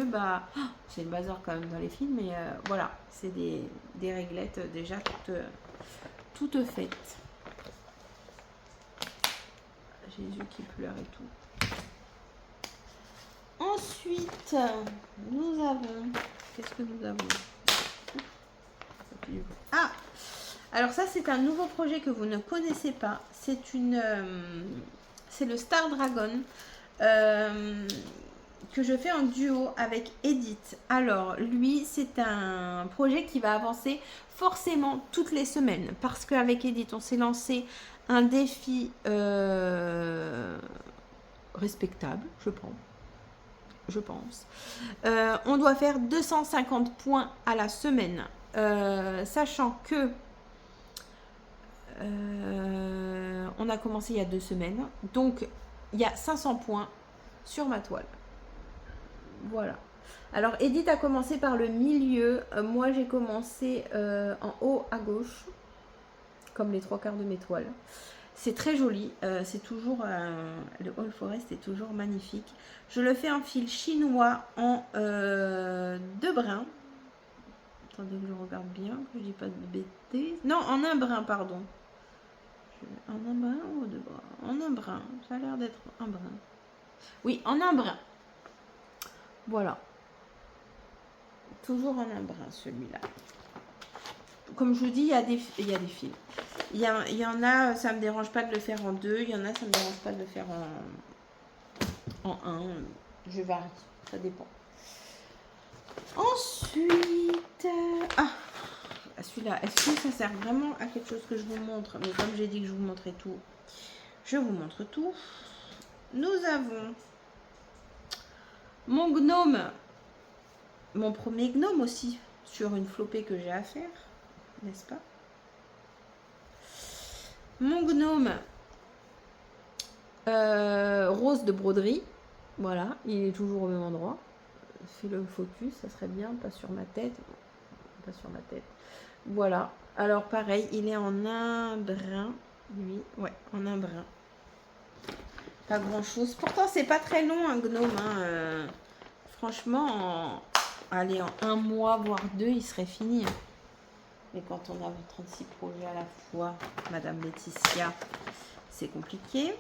c'est le bazar quand même dans les films, mais voilà, c'est des réglettes déjà toutes faites. Jésus qui pleure et tout. Ensuite, nous avons... Qu'est-ce que nous avons? Ah! Alors ça, c'est un nouveau projet que vous ne connaissez pas. C'est le Star Dragon que je fais en duo avec Edith. Alors, lui, c'est un projet qui va avancer forcément toutes les semaines parce qu'avec Edith, on s'est lancé un défi respectable, je pense. On doit faire 250 points à la semaine, sachant que on a commencé il y a 2 semaines, donc il y a 500 points sur ma toile. Voilà. Alors Edith a commencé par le milieu, moi j'ai commencé en haut à gauche, comme les 3/4 de mes toiles. C'est très joli, c'est toujours le All Forest est toujours magnifique. Je le fais en fil chinois en 2 brins. Attendez que je regarde bien, que je dis pas de bêtises. Non, en 1 brin, pardon. En 1 brin ou 2 brins? En 1 brin, ça a l'air d'être un brin. Oui, en 1 brin. Voilà. Toujours en 1 brin, celui-là. Comme je vous dis, il y a des fils. Il y en a, ça me dérange pas de le faire en 2. Il y en a, ça me dérange pas de le faire en 1. Je varie, ça dépend. Ensuite, celui-là. Est-ce que ça sert vraiment à quelque chose que je vous montre? Mais comme j'ai dit que je vous montrais tout, je vous montre tout. Nous avons mon gnome, mon premier gnome aussi, sur une flopée que j'ai à faire, n'est-ce pas? Mon gnome rose de broderie. Voilà, il est toujours au même endroit. Fais le focus, ça serait bien, pas sur ma tête. Pas sur ma tête. Voilà. Alors pareil, il est en un brun, lui. Ouais, en un brun. Pas grand chose. Pourtant, c'est pas très long un gnome. Hein. Franchement, allez, en un mois, voire deux, il serait fini. Hein. Mais quand on a 36 projets à la fois, Madame Laetitia, c'est compliqué.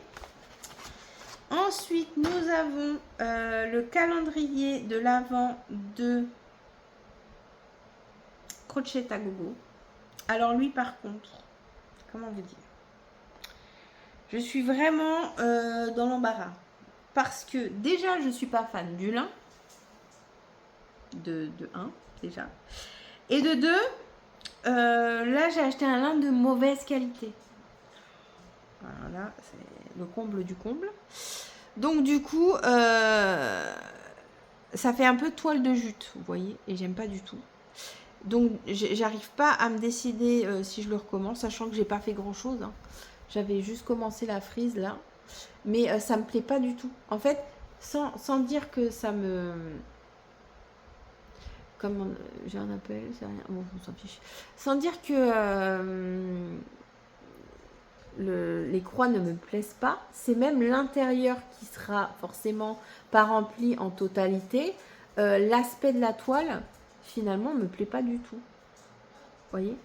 Ensuite, nous avons le calendrier de l'Avent de Crochet à Gogo. Alors lui, par contre, comment vous dire? Je suis vraiment dans l'embarras. Parce que déjà, je ne suis pas fan du lin. De 1, déjà. Et de 2, là, j'ai acheté un lin de mauvaise qualité. Voilà, c'est le comble du comble. Donc, du coup, ça fait un peu toile de jute, vous voyez, et j'aime pas du tout. Donc, j'arrive pas à me décider si je le recommence, sachant que j'ai pas fait grand chose. Hein. J'avais juste commencé la frise là, mais ça me plaît pas du tout. En fait, sans dire que ça me... Comment j'ai un appel, c'est rien. Bon, on s'en fiche. Sans dire que les croix ne me plaisent pas, c'est même l'intérieur qui sera forcément pas rempli en totalité. L'aspect de la toile, finalement, me plaît pas du tout. Vous voyez?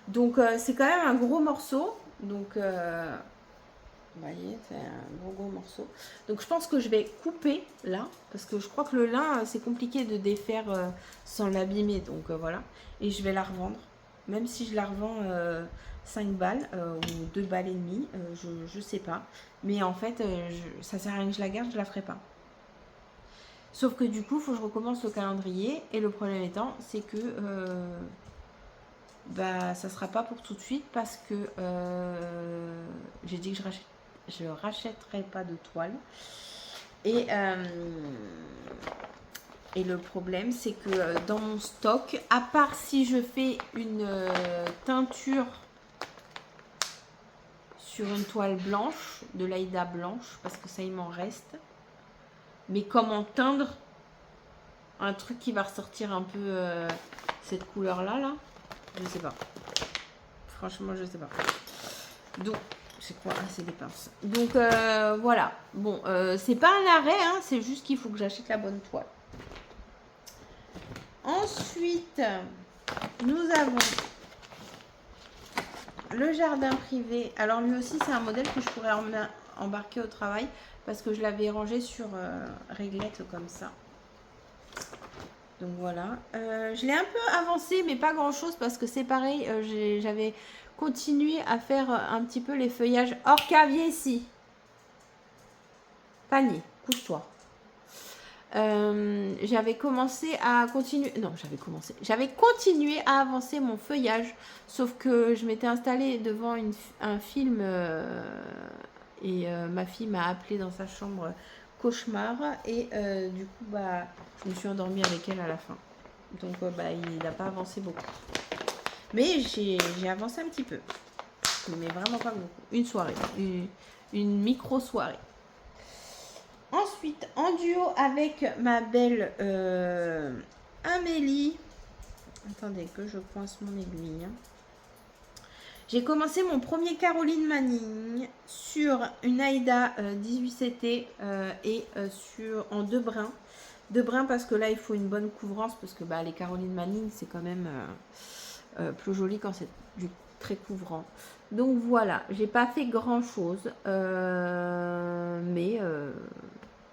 Donc, c'est quand même un gros morceau. Donc, vous voyez, c'est un gros morceau. Donc, je pense que je vais couper là. Parce que je crois que le lin, c'est compliqué de défaire sans l'abîmer. Donc, voilà. Et je vais la revendre. Même si je la revends 5 balles ou 2 balles et demie. Je sais pas. Mais en fait, ça sert à rien que je la garde. Je la ferai pas. Sauf que du coup, il faut que je recommence le calendrier. Et le problème étant, c'est que... ça sera pas pour tout de suite parce que j'ai dit que je rachèterai pas de toile et le problème c'est que dans mon stock, à part si je fais une teinture sur une toile blanche, de l'Aïda blanche, parce que ça il m'en reste, mais comment teindre un truc qui va ressortir un peu cette couleur là, je sais pas. Franchement, je sais pas. Donc, c'est quoi? Ah, c'est des pinces. Donc, voilà. Bon, c'est pas un arrêt, hein, c'est juste qu'il faut que j'achète la bonne toile. Ensuite, nous avons le jardin privé. Alors, lui aussi, c'est un modèle que je pourrais embarquer au travail parce que je l'avais rangé sur réglette comme ça. Donc voilà, je l'ai un peu avancé mais pas grand chose parce que c'est pareil, j'avais continué à faire un petit peu les feuillages. Orca, viens ici. Panier, couche-toi. J'avais commencé à continuer, non j'avais continué à avancer mon feuillage, sauf que je m'étais installée devant un film et ma fille m'a appelée dans sa chambre cauchemar et du coup je me suis endormie avec elle à la fin, donc il n'a pas avancé beaucoup, mais j'ai avancé un petit peu, mais vraiment pas beaucoup. Une soirée, une micro soirée. Ensuite, en duo avec ma belle Amélie, attendez que je coince mon aiguille, j'ai commencé mon premier Caroline Manning sur une Aïda 18CT et en deux brins. Deux brins parce que là, il faut une bonne couvrance parce que les Caroline Manning, c'est quand même plus joli quand c'est du très couvrant. Donc voilà, j'ai pas fait grand chose, mais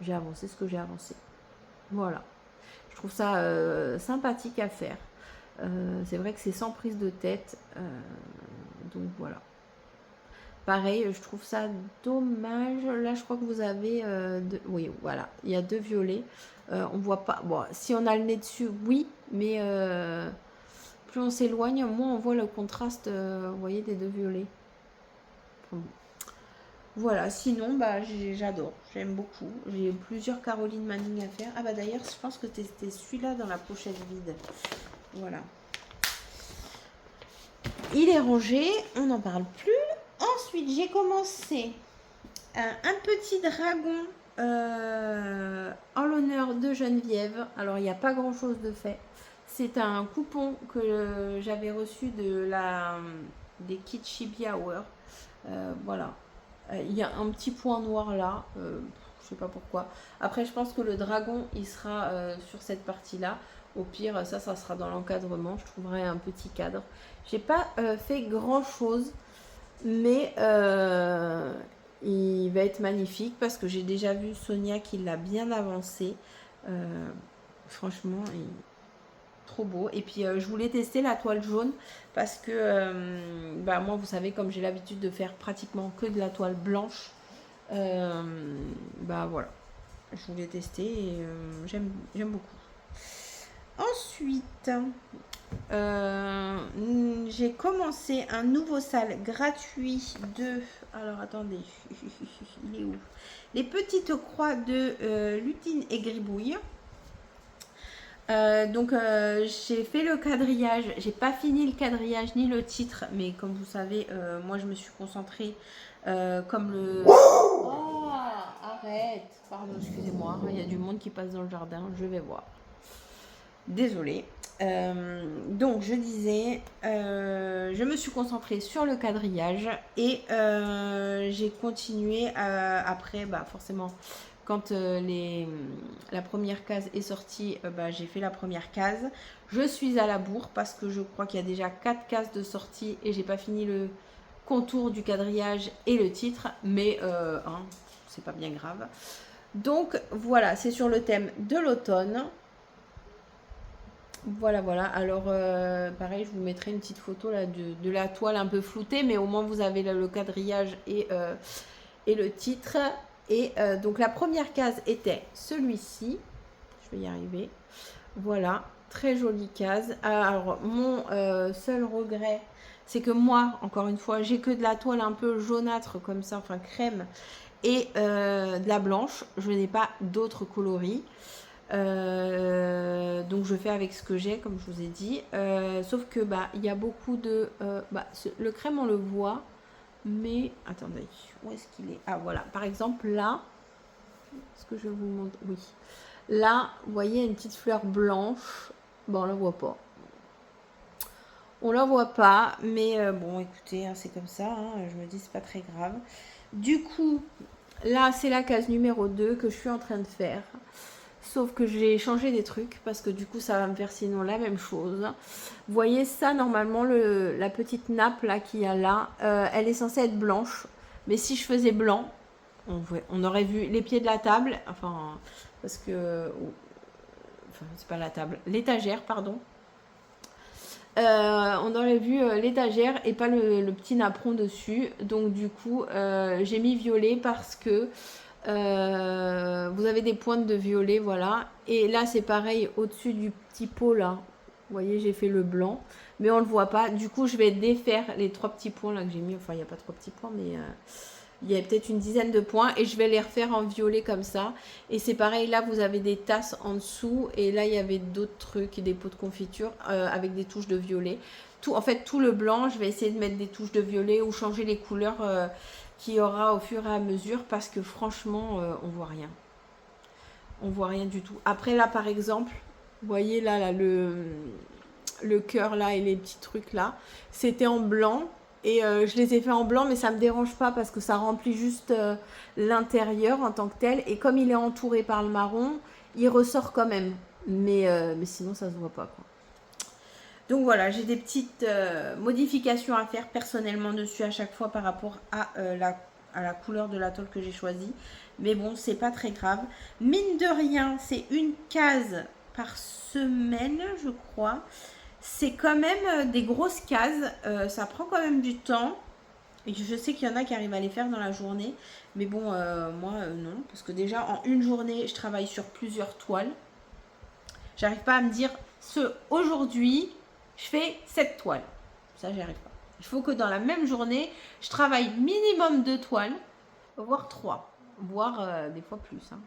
j'ai avancé ce que j'ai avancé. Voilà, je trouve ça sympathique à faire. C'est vrai que c'est sans prise de tête, donc voilà. Pareil, je trouve ça dommage. Là, je crois que vous avez oui, voilà, il y a deux violets. On voit pas. Bon, si on a le nez dessus, oui, mais Plus on s'éloigne, moins on voit le contraste, vous voyez, des deux violets. Enfin, bon. Voilà, sinon, bah, j'adore, j'aime beaucoup. J'ai plusieurs Caroline Manning à faire. Ah bah d'ailleurs, je pense que c'était celui-là dans la pochette vide. Voilà. Il est rangé, on n'en parle plus. Ensuite, j'ai commencé un petit dragon en l'honneur de Geneviève. Alors, il n'y a pas grand-chose de fait. C'est un coupon que j'avais reçu des kits Chibi Hour. Voilà. Il y a un petit point noir là. Je sais pas pourquoi. Après, je pense que le dragon, il sera sur cette partie-là. Au pire, ça sera dans l'encadrement. Je trouverai un petit cadre. J'ai pas fait grand-chose. Mais il va être magnifique parce que j'ai déjà vu Sonia qui l'a bien avancé. Franchement, il est trop beau. Et puis, je voulais tester la toile jaune parce que bah, moi, vous savez, comme j'ai l'habitude de faire pratiquement que de la toile blanche, bah voilà. Je voulais tester et j'aime beaucoup. Ensuite, j'ai commencé un nouveau sale gratuit de... Alors attendez, il est où? Les petites croix de Lutine et Gribouille. Donc j'ai fait le quadrillage, j'ai pas fini le quadrillage ni le titre, mais comme vous savez, moi je me suis concentrée comme le... Oh, arrête, pardon, excusez-moi, il y a du monde qui passe dans le jardin, je vais voir. Désolée. Donc je disais, je me suis concentrée sur le quadrillage et j'ai continué après, bah forcément, quand la première case est sortie, bah, j'ai fait la première case. Je suis à la bourre parce que je crois qu'il y a déjà 4 cases de sortie et j'ai pas fini le contour du quadrillage et le titre, mais hein, c'est pas bien grave. Donc voilà, c'est sur le thème de l'automne. Voilà, voilà. Alors, pareil, je vous mettrai une petite photo là, de la toile un peu floutée, mais au moins vous avez là, le quadrillage et le titre. Et donc, la première case était celui-ci. Je vais y arriver. Voilà, très jolie case. Alors, mon seul regret, c'est que moi, encore une fois, j'ai que de la toile un peu jaunâtre comme ça, enfin crème, et de la blanche. Je n'ai pas d'autres coloris. Donc je fais avec ce que j'ai, comme je vous ai dit, sauf que bah il y a beaucoup de le crème on le voit, mais attendez, où est-ce qu'il est? Ah voilà, par exemple là, est-ce que je vous montre? Oui, là vous voyez une petite fleur blanche, bon on la voit pas, mais bon écoutez, hein, c'est comme ça, hein, je me dis c'est pas très grave. Du coup là c'est la case numéro 2 que je suis en train de faire. Sauf que j'ai changé des trucs parce que du coup ça va me faire sinon la même chose. Vous voyez ça normalement la petite nappe là qu'il y a là, elle est censée être blanche. Mais si je faisais blanc, on aurait vu les pieds de la table. Enfin parce que... Enfin c'est pas la table, l'étagère pardon. On aurait vu l'étagère et pas le petit napperon dessus. Donc du coup j'ai mis violet parce que... vous avez des pointes de violet, voilà. Et là, c'est pareil, au-dessus du petit pot, là. Vous voyez, j'ai fait le blanc. Mais on ne le voit pas. Du coup, je vais défaire les 3 petits points, là, que j'ai mis. Enfin, il n'y a pas 3 petits points, mais... il y a peut-être une dizaine de points. Et je vais les refaire en violet, comme ça. Et c'est pareil, là, vous avez des tasses en dessous. Et là, il y avait d'autres trucs, des pots de confiture, avec des touches de violet. En fait, tout le blanc, je vais essayer de mettre des touches de violet ou changer les couleurs... qu'il y aura au fur et à mesure parce que franchement on voit rien, du tout. Après là par exemple, vous voyez là le cœur là et les petits trucs là, c'était en blanc et je les ai fait en blanc, mais ça me dérange pas parce que ça remplit juste l'intérieur en tant que tel, et comme il est entouré par le marron, il ressort quand même, mais sinon ça se voit pas quoi. Donc voilà, j'ai des petites modifications à faire personnellement dessus à chaque fois par rapport à la couleur de la toile que j'ai choisie. Mais bon, c'est pas très grave. Mine de rien, c'est une case par semaine, je crois. C'est quand même des grosses cases. Ça prend quand même du temps. Et je sais qu'il y en a qui arrivent à les faire dans la journée. Mais bon, moi, non. Parce que déjà, en une journée, je travaille sur plusieurs toiles. J'arrive pas à me dire, aujourd'hui... je fais 7 toiles. Ça, j'y arrive pas. Il faut que dans la même journée, je travaille minimum 2 toiles, voire 3, voire des fois plus. Hein.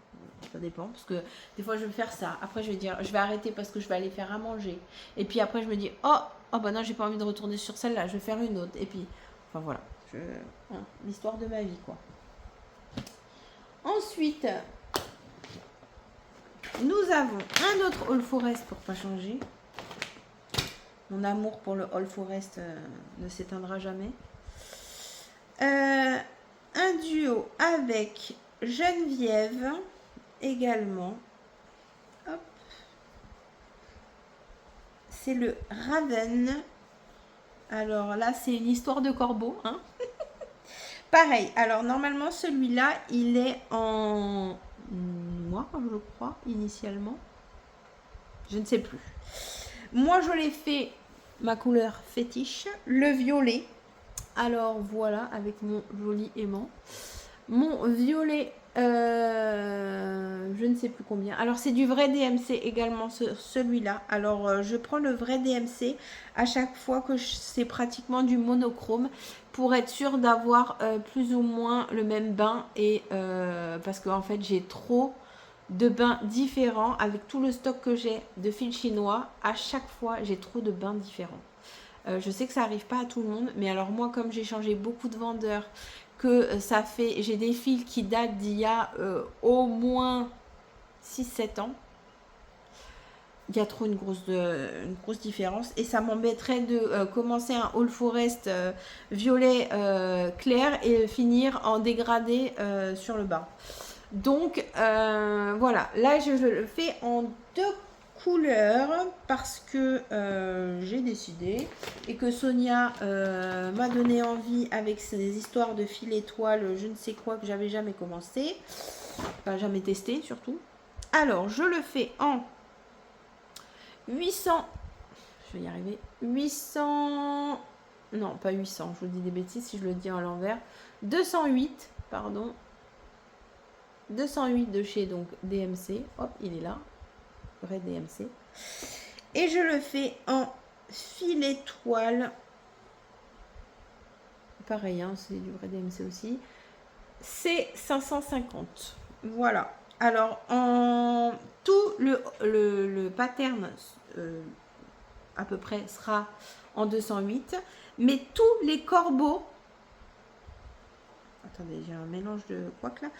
Ça dépend, parce que des fois, je vais faire ça. Après, je vais dire, je vais arrêter parce que je vais aller faire à manger. Et puis après, je me dis, oh bah non, j'ai pas envie de retourner sur celle-là, je vais faire une autre. Et puis, enfin voilà, hein, l'histoire de ma vie, quoi. Ensuite, nous avons un autre All Forest pour pas changer. Mon amour pour le All Forest ne s'éteindra jamais. Un duo avec Geneviève également. Hop. C'est le Raven. Alors là, c'est une histoire de corbeau. Hein. Pareil. Alors normalement, celui-là, il est en noir, je crois, initialement. Je ne sais plus. Moi, je l'ai fait ma couleur fétiche, le violet. Alors voilà, avec mon joli aimant. Mon violet, je ne sais plus combien. Alors c'est du vrai DMC également, celui-là. Alors je prends le vrai DMC à chaque fois que c'est pratiquement du monochrome pour être sûr d'avoir plus ou moins le même bain. Et parce qu'en fait j'ai trop de bains différents avec tout le stock que j'ai de fil chinois. À chaque fois j'ai trop de bains différents. Je sais que ça n'arrive pas à tout le monde, mais alors moi, comme j'ai changé beaucoup de vendeurs, que ça fait, j'ai des fils qui datent d'il y a au moins 6-7 ans, il y a trop une grosse différence et ça m'embêterait de commencer un All Forest violet clair et finir en dégradé sur le bas. Donc voilà, là je le fais en 2 couleurs parce que j'ai décidé et que Sonia m'a donné envie avec ces histoires de fil étoile, je ne sais quoi que j'avais jamais commencé, enfin jamais testé surtout. Alors je le fais en 800, je vais y arriver, 800, non pas 800, je vous dis des bêtises si je le dis à l'envers, 208, pardon, 208 de chez donc DMC, hop il est là, vrai DMC, et je le fais en fil étoile, pareil hein, c'est du vrai DMC aussi, c'est 550, voilà. Alors en tout le pattern à peu près sera en 208, mais tous les corbeaux, attendez, j'ai un mélange de quoi que là,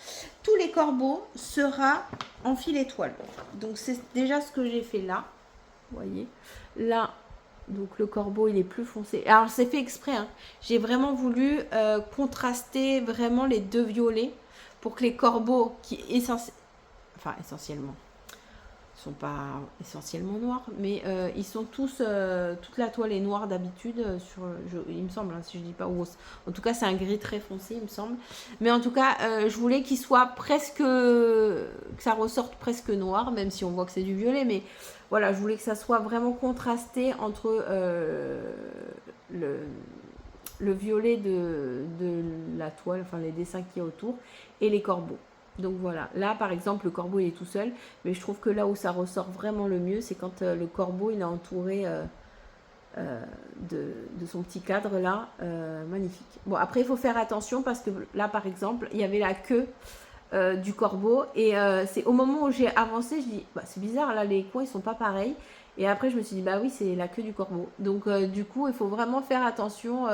tous les corbeaux sera en fil étoile. Donc c'est déjà ce que j'ai fait là, vous voyez, là, donc le corbeau il est plus foncé. Alors c'est fait exprès, hein. J'ai vraiment voulu contraster vraiment les deux violets pour que les corbeaux qui essentiellement sont pas essentiellement noirs, mais ils sont tous, toute la toile est noire d'habitude, il me semble, hein, si je dis pas, ou en tout cas c'est un gris très foncé, il me semble, mais en tout cas je voulais qu'il soit presque, que ça ressorte presque noir, même si on voit que c'est du violet, mais voilà, je voulais que ça soit vraiment contrasté entre le violet de la toile, enfin les dessins qu'il y a autour, et les corbeaux. Donc voilà, là par exemple le corbeau il est tout seul, mais je trouve que là où ça ressort vraiment le mieux, c'est quand le corbeau il est entouré de son petit cadre là, magnifique. Bon après il faut faire attention parce que là par exemple il y avait la queue du corbeau et c'est au moment où j'ai avancé, je dis bah, c'est bizarre là les coins ils sont pas pareils et après je me suis dit bah oui c'est la queue du corbeau. Donc du coup il faut vraiment faire attention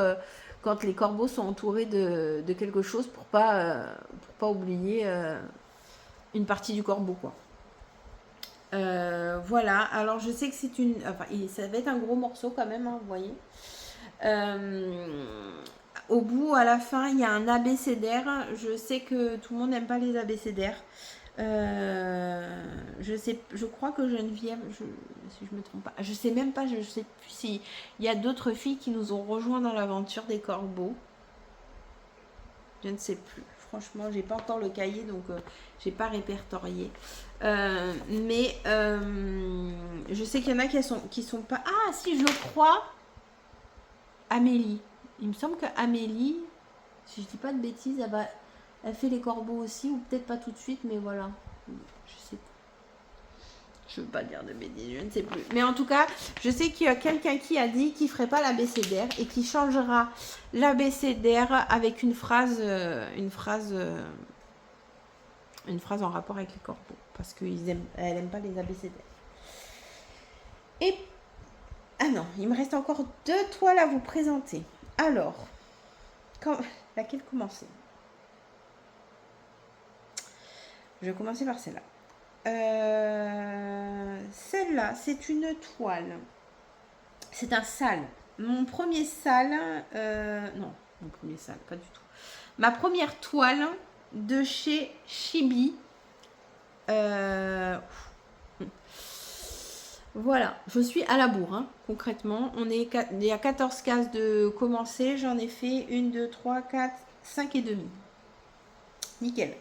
quand les corbeaux sont entourés de quelque chose pour pas oublier une partie du corbeau quoi. Voilà, alors je sais que c'est une, enfin ça va être un gros morceau quand même, hein, vous voyez. Au bout, à la fin, il y a un abécédaire. Je sais que tout le monde n'aime pas les abécédaires. Je crois que Geneviève, si je me trompe pas, je sais même pas, je sais plus s'il y a d'autres filles qui nous ont rejoints dans l'aventure des corbeaux. Je ne sais plus. Franchement, j'ai pas encore le cahier, donc j'ai pas répertorié. Mais je sais qu'il y en a qui sont pas. Ah, si je crois, Amélie. Il me semble qu'Amélie, si je dis pas de bêtises, elle fait les corbeaux aussi, ou peut-être pas tout de suite, mais voilà. Je sais pas. Je veux pas dire de bêtises, je ne sais plus. Mais en tout cas, je sais qu'il y a quelqu'un qui a dit qu'il ferait pas l'abécédaire et qui changera l'abécédaire avec une phrase en rapport avec les corbeaux. Parce qu'elle n'aime pas les abécédaires. Et... Ah non, il me reste encore 2 toiles à vous présenter. Alors, laquelle commencer? Je vais commencer par celle-là. Celle-là, c'est une toile. C'est un sale. Mon premier sale... non, mon premier sale, pas du tout. Ma première toile de chez Chibi. Voilà, je suis à la bourre, hein, concrètement. Il y a 14 cases de commencer. J'en ai fait 1, 2, 3, 4, 5 et demi. Nickel.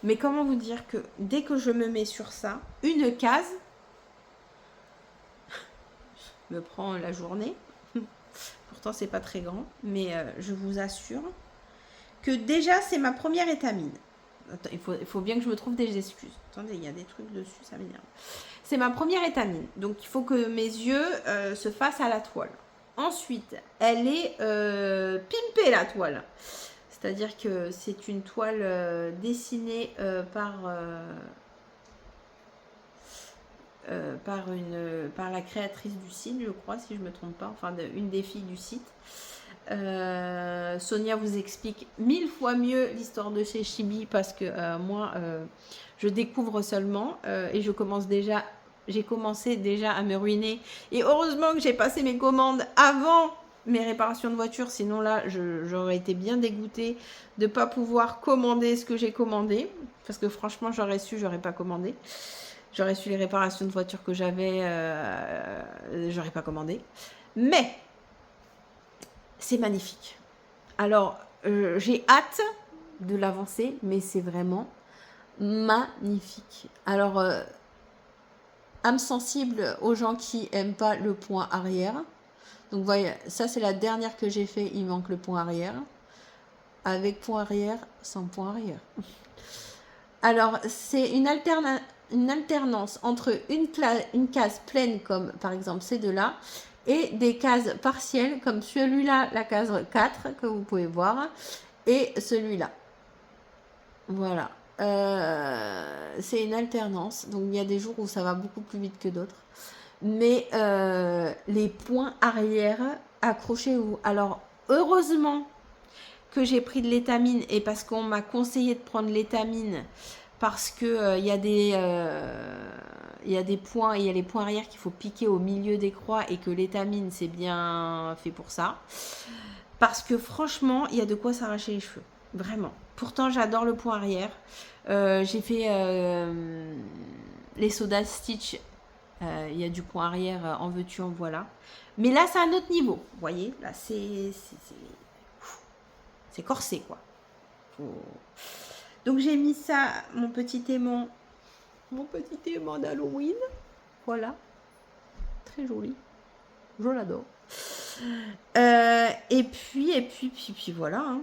Mais comment vous dire que dès que je me mets sur ça, une case me prend la journée. Pourtant, c'est pas très grand, mais je vous assure que déjà, c'est ma première étamine. Attends, il faut bien que je me trouve des excuses. Attendez, il y a des trucs dessus, ça m'énerve. C'est ma première étamine, donc il faut que mes yeux se fassent à la toile. Ensuite, elle est pimpée, la toile. C'est-à-dire que c'est une toile dessinée par la créatrice du site, je crois, si je ne me trompe pas, enfin une des filles du site. Sonia vous explique 1000 fois mieux l'histoire de chez Chibi parce que moi, je découvre seulement et j'ai commencé déjà à me ruiner. Et heureusement que j'ai passé mes commandes avant mes réparations de voiture, sinon là j'aurais été bien dégoûtée de ne pas pouvoir commander ce que j'ai commandé, parce que franchement j'aurais pas commandé, j'aurais su les réparations de voiture que j'avais, j'aurais pas commandé, mais c'est magnifique. Alors j'ai hâte de l'avancer, mais c'est vraiment magnifique. Alors âme sensible aux gens qui aiment pas le point arrière. Donc, voyez, ça, c'est la dernière que j'ai fait. Il manque le point arrière. Avec point arrière, sans point arrière. Alors, c'est une alternance entre une case pleine, comme par exemple ces deux-là, et des cases partielles, comme celui-là, la case 4, que vous pouvez voir, et celui-là. Voilà. C'est une alternance. Donc, il y a des jours où ça va beaucoup plus vite que d'autres. Mais les points arrière, accrochez-vous. Alors, heureusement que j'ai pris de l'étamine et parce qu'on m'a conseillé de prendre l'étamine parce que il y a des points, il y a les points arrière qu'il faut piquer au milieu des croix et que l'étamine, c'est bien fait pour ça. Parce que franchement, il y a de quoi s'arracher les cheveux. Vraiment. Pourtant, j'adore le point arrière. J'ai fait les Soda Stitch. Il y a du point arrière, en veux-tu, en voilà. Mais là, c'est un autre niveau. Vous voyez, là, c'est corsé, quoi. Donc, j'ai mis ça, mon petit aimant d'Halloween. Voilà. Très joli. Je l'adore. Et puis voilà. Hein.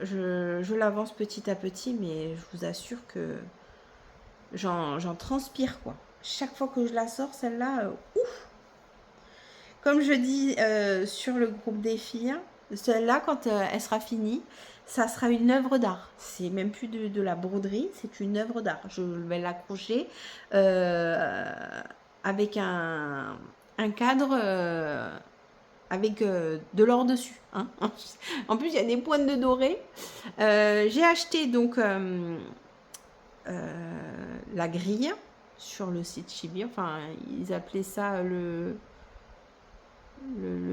Je l'avance petit à petit, mais je vous assure que j'en transpire, quoi. Chaque fois que je la sors, celle-là, ouf. Comme je dis sur le groupe des filles, celle-là, quand elle sera finie, ça sera une œuvre d'art. C'est même plus de la broderie, c'est une œuvre d'art. Je vais l'accrocher avec un cadre avec de l'or dessus. Hein. En plus, il y a des pointes de doré. J'ai acheté donc la grille sur le site Chibi, enfin ils appelaient ça le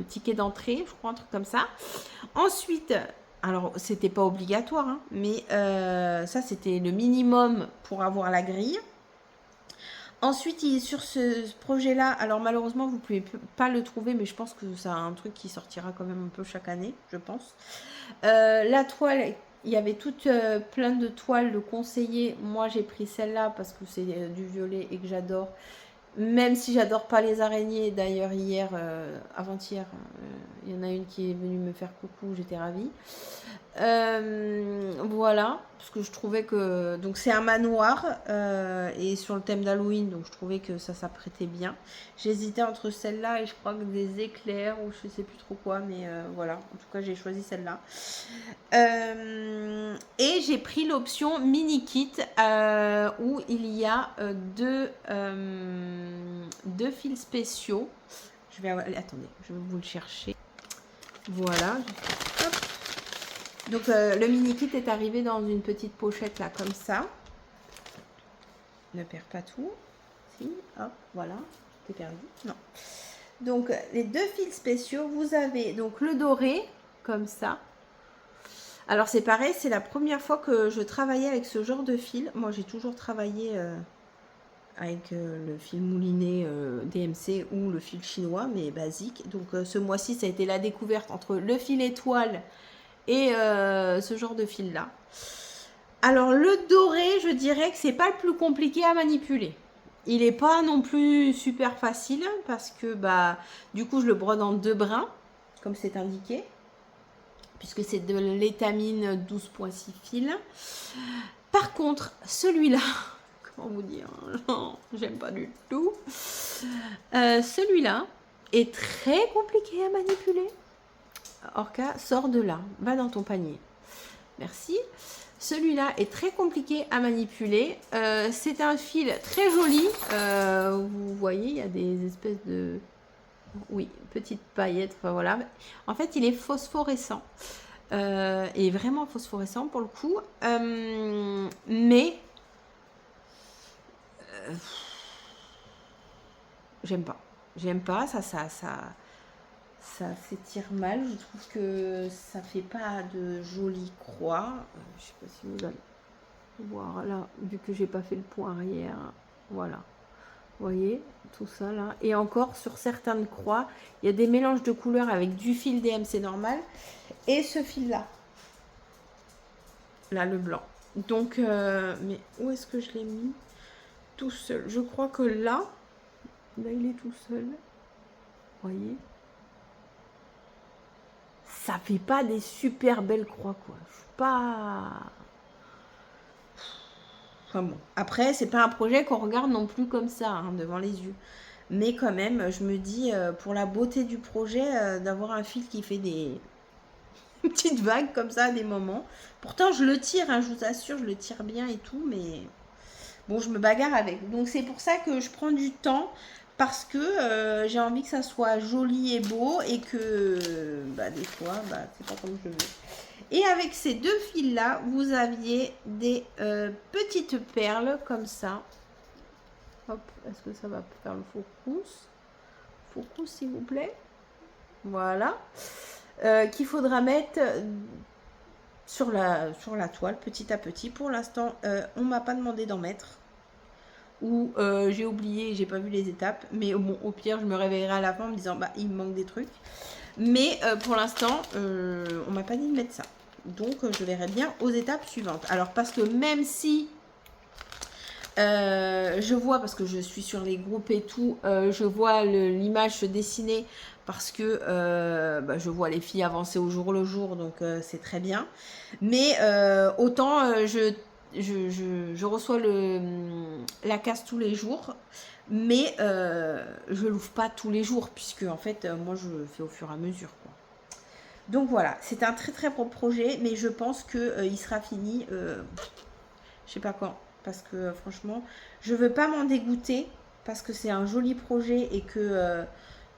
ticket d'entrée, je crois, un truc comme ça. Ensuite, alors c'était pas obligatoire, hein, mais ça c'était le minimum pour avoir la grille. Ensuite, sur ce projet-là, alors malheureusement vous pouvez pas le trouver, mais je pense que c'est un truc qui sortira quand même un peu chaque année, je pense. La toile, il y avait plein de toiles de conseillers. Moi, j'ai pris celle-là parce que c'est du violet et que j'adore. Même si j'adore pas les araignées. D'ailleurs, avant-hier, il y en a une qui est venue me faire coucou. J'étais ravie. Voilà. parce que je trouvais que... Donc c'est un manoir et sur le thème d'Halloween, donc je trouvais que ça s'apprêtait bien. J'hésitais entre celle-là et je crois que des éclairs ou je sais plus trop quoi, mais voilà. En tout cas, j'ai choisi celle-là. Et j'ai pris l'option mini kit où il y a deux fils spéciaux. Je vais... Attendez, je vais vous le chercher. Voilà. Hop. Donc le mini kit est arrivé dans une petite pochette là comme ça. Ne perds pas tout. Si, hop, voilà. T'es perdu? Non. Donc les deux fils spéciaux, vous avez donc le doré comme ça. Alors c'est pareil, c'est la première fois que je travaillais avec ce genre de fil. Moi j'ai toujours travaillé avec le fil mouliné DMC ou le fil chinois, mais basique. Donc ce mois-ci ça a été la découverte entre le fil étoile et ce genre de fil là. Alors le doré, je dirais que c'est pas le plus compliqué à manipuler. Il n'est pas non plus super facile parce que bah du coup je le brode en 2 brins comme c'est indiqué puisque c'est de l'étamine 12.6 fils. Par contre celui-là, comment vous dire, non, j'aime pas du tout. Celui-là est très compliqué à manipuler. Orca, sors de là, va dans ton panier. Merci. Celui-là est très compliqué à manipuler. C'est un fil très joli. Vous voyez, il y a des espèces de... Oui, petites paillettes. Enfin, voilà. En fait, il est phosphorescent. Et vraiment phosphorescent pour le coup. Mais... j'aime pas. J'aime pas. Ça s'étire mal. Je trouve que ça fait pas de jolies croix. Je sais pas si vous allez voir là, vu que j'ai pas fait le point arrière. Voilà. Vous voyez, tout ça là. Et encore, sur certaines croix, il y a des mélanges de couleurs avec du fil DMC normal et ce fil-là. Là, le blanc. Donc, mais où est-ce que je l'ai mis? Tout seul. Je crois que là, il est tout seul. Vous voyez? Ça fait pas des super belles croix, quoi. Je suis pas... Enfin bon. Après, c'est pas un projet qu'on regarde non plus comme ça, hein, devant les yeux. Mais quand même, je me dis, pour la beauté du projet, d'avoir un fil qui fait des petites vagues comme ça à des moments. Pourtant, je le tire, hein, je vous assure, je le tire bien et tout, mais bon, je me bagarre avec. Donc, c'est pour ça que je prends du temps, parce que j'ai envie que ça soit joli et beau, et que, bah, des fois, bah, c'est pas comme je veux. Et avec ces deux fils-là, vous aviez des petites perles comme ça. Hop, est-ce que ça va faire le focus? Focus, s'il vous plaît. Voilà. Qu'il faudra mettre sur la toile, petit à petit. Pour l'instant, on m'a pas demandé d'en mettre. Ou j'ai oublié, j'ai pas vu les étapes. Mais bon, au pire, je me réveillerai à la fin en me disant, bah, il me manque des trucs. Mais pour l'instant, on m'a pas dit de mettre ça. Donc, je verrai bien aux étapes suivantes. Alors, parce que même si je vois, parce que je suis sur les groupes et tout, je vois l'image se dessiner parce que bah, je vois les filles avancer au jour le jour, donc c'est très bien. Mais autant je reçois la casse tous les jours, mais je l'ouvre pas tous les jours, puisque en fait, moi je fais au fur et à mesure, quoi. Donc voilà, c'est un très très beau projet, mais je pense qu'il sera fini, je sais pas quand, parce que franchement, je veux pas m'en dégoûter, parce que c'est un joli projet et que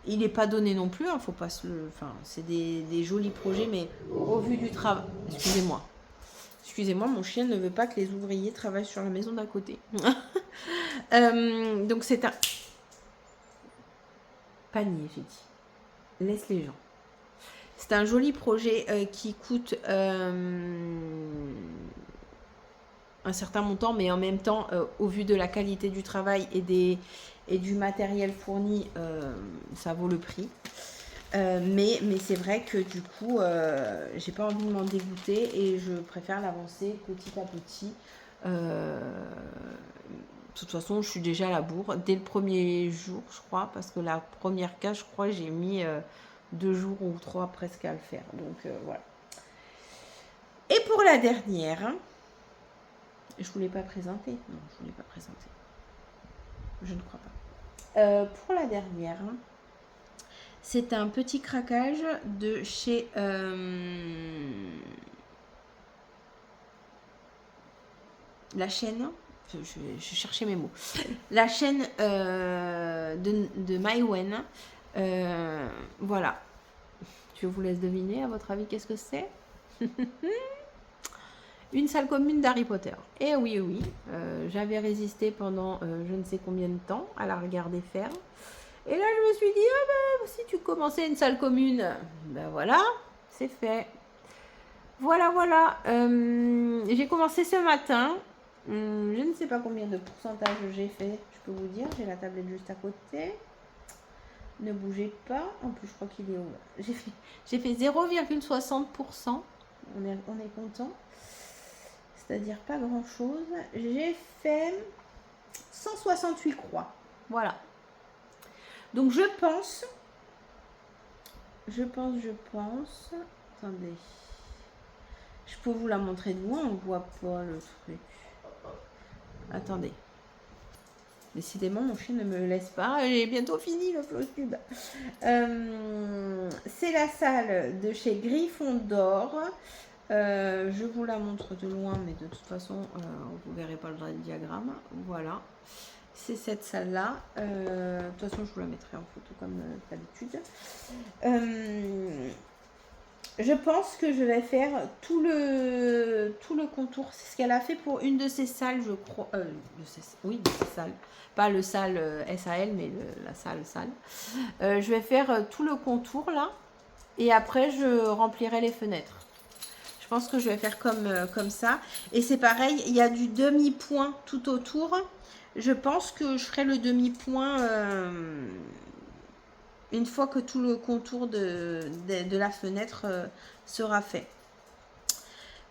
il n'est pas donné non plus, hein, faut pas se le... Enfin, c'est des jolis projets, mais au vu du travail... Excusez-moi. Excusez-moi, mon chien ne veut pas que les ouvriers travaillent sur la maison d'à côté. Donc c'est un... Panier, j'ai dit. Laisse les gens. C'est un joli projet qui coûte un certain montant, mais en même temps, au vu de la qualité du travail et du matériel fourni, ça vaut le prix. Mais c'est vrai que du coup, j'ai pas envie de m'en dégoûter et je préfère l'avancer petit à petit. De toute façon, je suis déjà à la bourre dès le premier jour, je crois, parce que la première case, je crois, j'ai mis 2 jours ou 3 presque à le faire. Donc voilà. Et pour la dernière, Je ne vous l'ai pas présenté. Non, je ne vous l'ai pas présenté. Je ne crois pas. Pour la dernière, c'est un petit craquage de chez la chaîne. Je cherchais mes mots. La chaîne de Maïwen. Voilà. Je vous laisse deviner, à votre avis, qu'est-ce que c'est? Une salle commune d'Harry Potter. Et oui, oui, j'avais résisté pendant je ne sais combien de temps à la regarder faire. Et là, je me suis dit, ah ben, si tu commençais une salle commune, ben voilà, c'est fait. Voilà, voilà. J'ai commencé ce matin. Je ne sais pas combien de pourcentage j'ai fait, je peux vous dire. J'ai la tablette juste à côté. Ne bougez pas. En plus, je crois qu'il est où? J'ai fait 0,60%. On est content. C'est-à-dire pas grand-chose. J'ai fait 168 croix. Voilà. Donc, je pense. Attendez. Je peux vous la montrer de loin, on ne voit pas le truc. Attendez. Décidément, mon chien ne me laisse pas. J'ai bientôt fini le Flosstube. C'est la salle de chez Gryffondor. Je vous la montre de loin, mais de toute façon, vous ne verrez pas le diagramme. Voilà. C'est cette salle-là. De toute façon, je vous la mettrai en photo comme d'habitude. Je pense que je vais faire tout le contour. C'est ce qu'elle a fait pour une de ces salles, je crois. Oui, de ces salles. Pas le salle SAL, mais la salle. Je vais faire tout le contour là. Et après, je remplirai les fenêtres. Je pense que je vais faire comme ça. Et c'est pareil, il y a du demi-point tout autour. Je pense que je ferai le demi-point une fois que tout le contour de la fenêtre sera fait.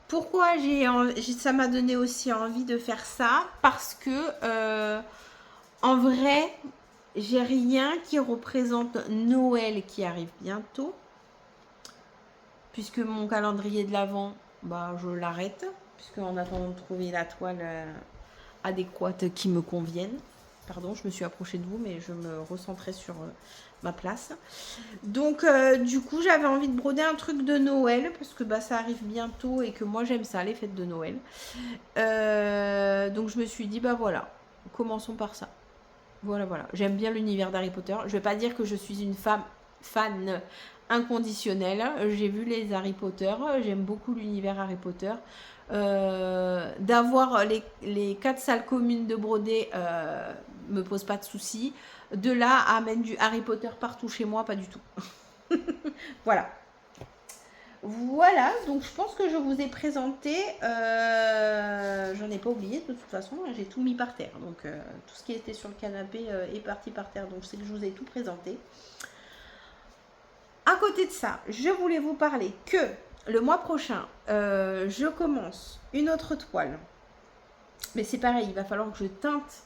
Pourquoi ça m'a donné aussi envie de faire ça? Parce que en vrai, j'ai rien qui représente Noël qui arrive bientôt. Puisque mon calendrier de l'Avent, bah, je l'arrête. Puisqu'en attendant de trouver la toile adéquate qui me convienne. Pardon, je me suis approchée de vous, mais je me recentrais sur ma place. Donc, du coup, j'avais envie de broder un truc de Noël, parce que bah, ça arrive bientôt et que moi, j'aime ça, les fêtes de Noël. Donc, je me suis dit, bah voilà, commençons par ça. Voilà, voilà. J'aime bien l'univers d'Harry Potter. Je ne vais pas dire que je suis une fan inconditionnelle. J'ai vu les Harry Potter. J'aime beaucoup l'univers Harry Potter. D'avoir les 4 salles communes de broder me pose pas de soucis. De là à mettre du Harry Potter partout chez moi, pas du tout. Voilà. Voilà, donc je pense que je vous ai présenté, j'en ai pas oublié de toute façon, j'ai tout mis par terre, donc tout ce qui était sur le canapé est parti par terre, donc c'est que je vous ai tout présenté. À côté de ça, je voulais vous parler que le mois prochain, je commence une autre toile, mais c'est pareil, il va falloir que je teinte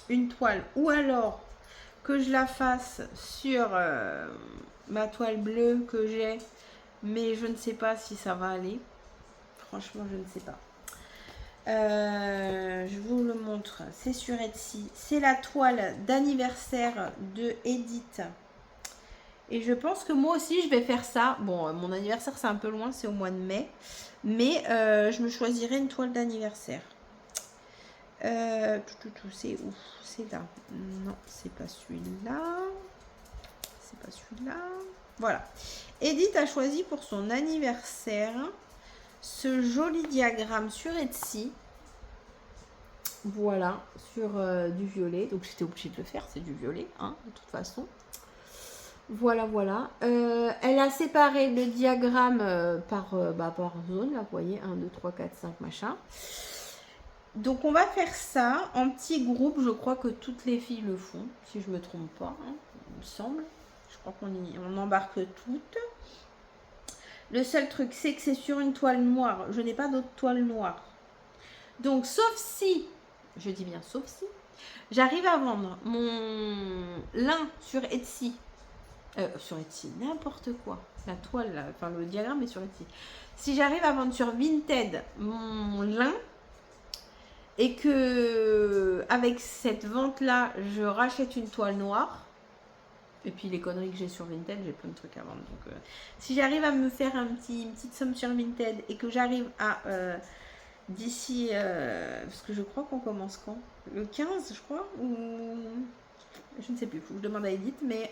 une toile, ou alors que je la fasse sur ma toile bleue que j'ai, mais je ne sais pas si ça va aller. Franchement, je ne sais pas. Je vous le montre. C'est sur Etsy. C'est la toile d'anniversaire de Edith. Et je pense que moi aussi, je vais faire ça. Bon, mon anniversaire, c'est un peu loin, c'est au mois de mai. Mais je me choisirai une toile d'anniversaire. C'est où? C'est là. Non, c'est pas celui-là. C'est pas celui-là. Voilà. Edith a choisi pour son anniversaire ce joli diagramme sur Etsy. Voilà, sur du violet. Donc j'étais obligée de le faire, c'est du violet, hein, de toute façon. Voilà, voilà. Elle a séparé le diagramme par zone. Là, vous voyez, 1, 2, 3, 4, 5, machin. Donc on va faire ça en petit groupe. Je crois que toutes les filles le font, si je ne me trompe pas, hein, il me semble. Je crois qu'on embarque toutes. Le seul truc, c'est que c'est sur une toile noire. Je n'ai pas d'autre toile noire. Donc, sauf si, je dis bien sauf si, j'arrive à vendre mon lin sur Etsy. Sur Etsy, n'importe quoi. la toile, là, enfin le diagramme est sur Etsy. Si j'arrive à vendre sur Vinted mon lin et que avec cette vente-là, je rachète une toile noire, et puis les conneries que j'ai sur Vinted, j'ai plein de trucs à vendre. Donc, si j'arrive à me faire une petite somme sur Vinted et que j'arrive à d'ici, parce que je crois qu'on commence quand? Le 15, je crois, ou je ne sais plus, il faut que je demande à Edith, mais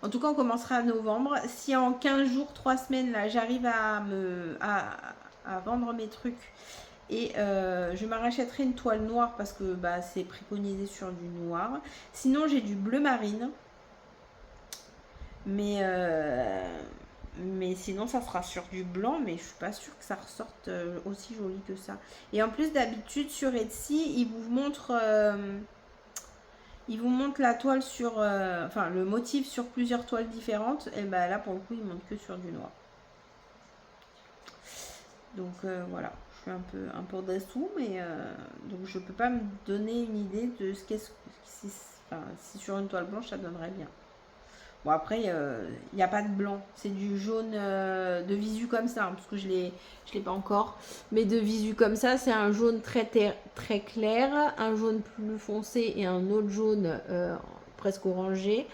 en tout cas, on commencera à novembre. Si en 15 jours, 3 semaines, là, j'arrive à vendre mes trucs et je m'arrachèterai une toile noire parce que bah, c'est préconisé sur du noir. Sinon, j'ai du bleu marine. Mais sinon, ça sera sur du blanc, mais je suis pas sûre que ça ressorte aussi joli que ça. Et en plus, d'habitude, sur Etsy, ils vous montrent la toile sur... enfin, le motif sur plusieurs toiles différentes. Et ben là, pour le coup, ils montrent que sur du noir. Donc, voilà. Je suis un peu dessous, mais... donc, je peux pas me donner une idée de ce qu'est-ce... si sur une toile blanche, ça donnerait bien. Bon, après, il n'y a pas de blanc. C'est du jaune de visu comme ça, hein, parce que je l'ai pas encore. Mais de visu comme ça, c'est un jaune très clair, un jaune plus foncé et un autre jaune presque orangé.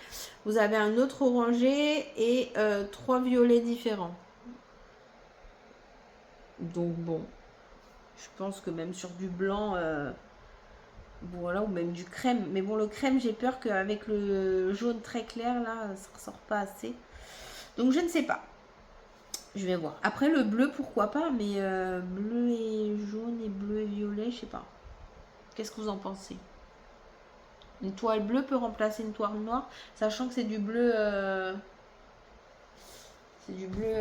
Vous avez un autre orangé et 3 violets différents. Donc bon, je pense que même sur du blanc... voilà, ou même du crème. Mais bon, le crème, j'ai peur qu'avec le jaune très clair, là, ça ne ressort pas assez. Donc, je ne sais pas. Je vais voir. Après, le bleu, pourquoi pas. Mais bleu et jaune et bleu et violet, je sais pas. Qu'est-ce que vous en pensez? Une toile bleue peut remplacer une toile noire, sachant que c'est du bleu... c'est du bleu...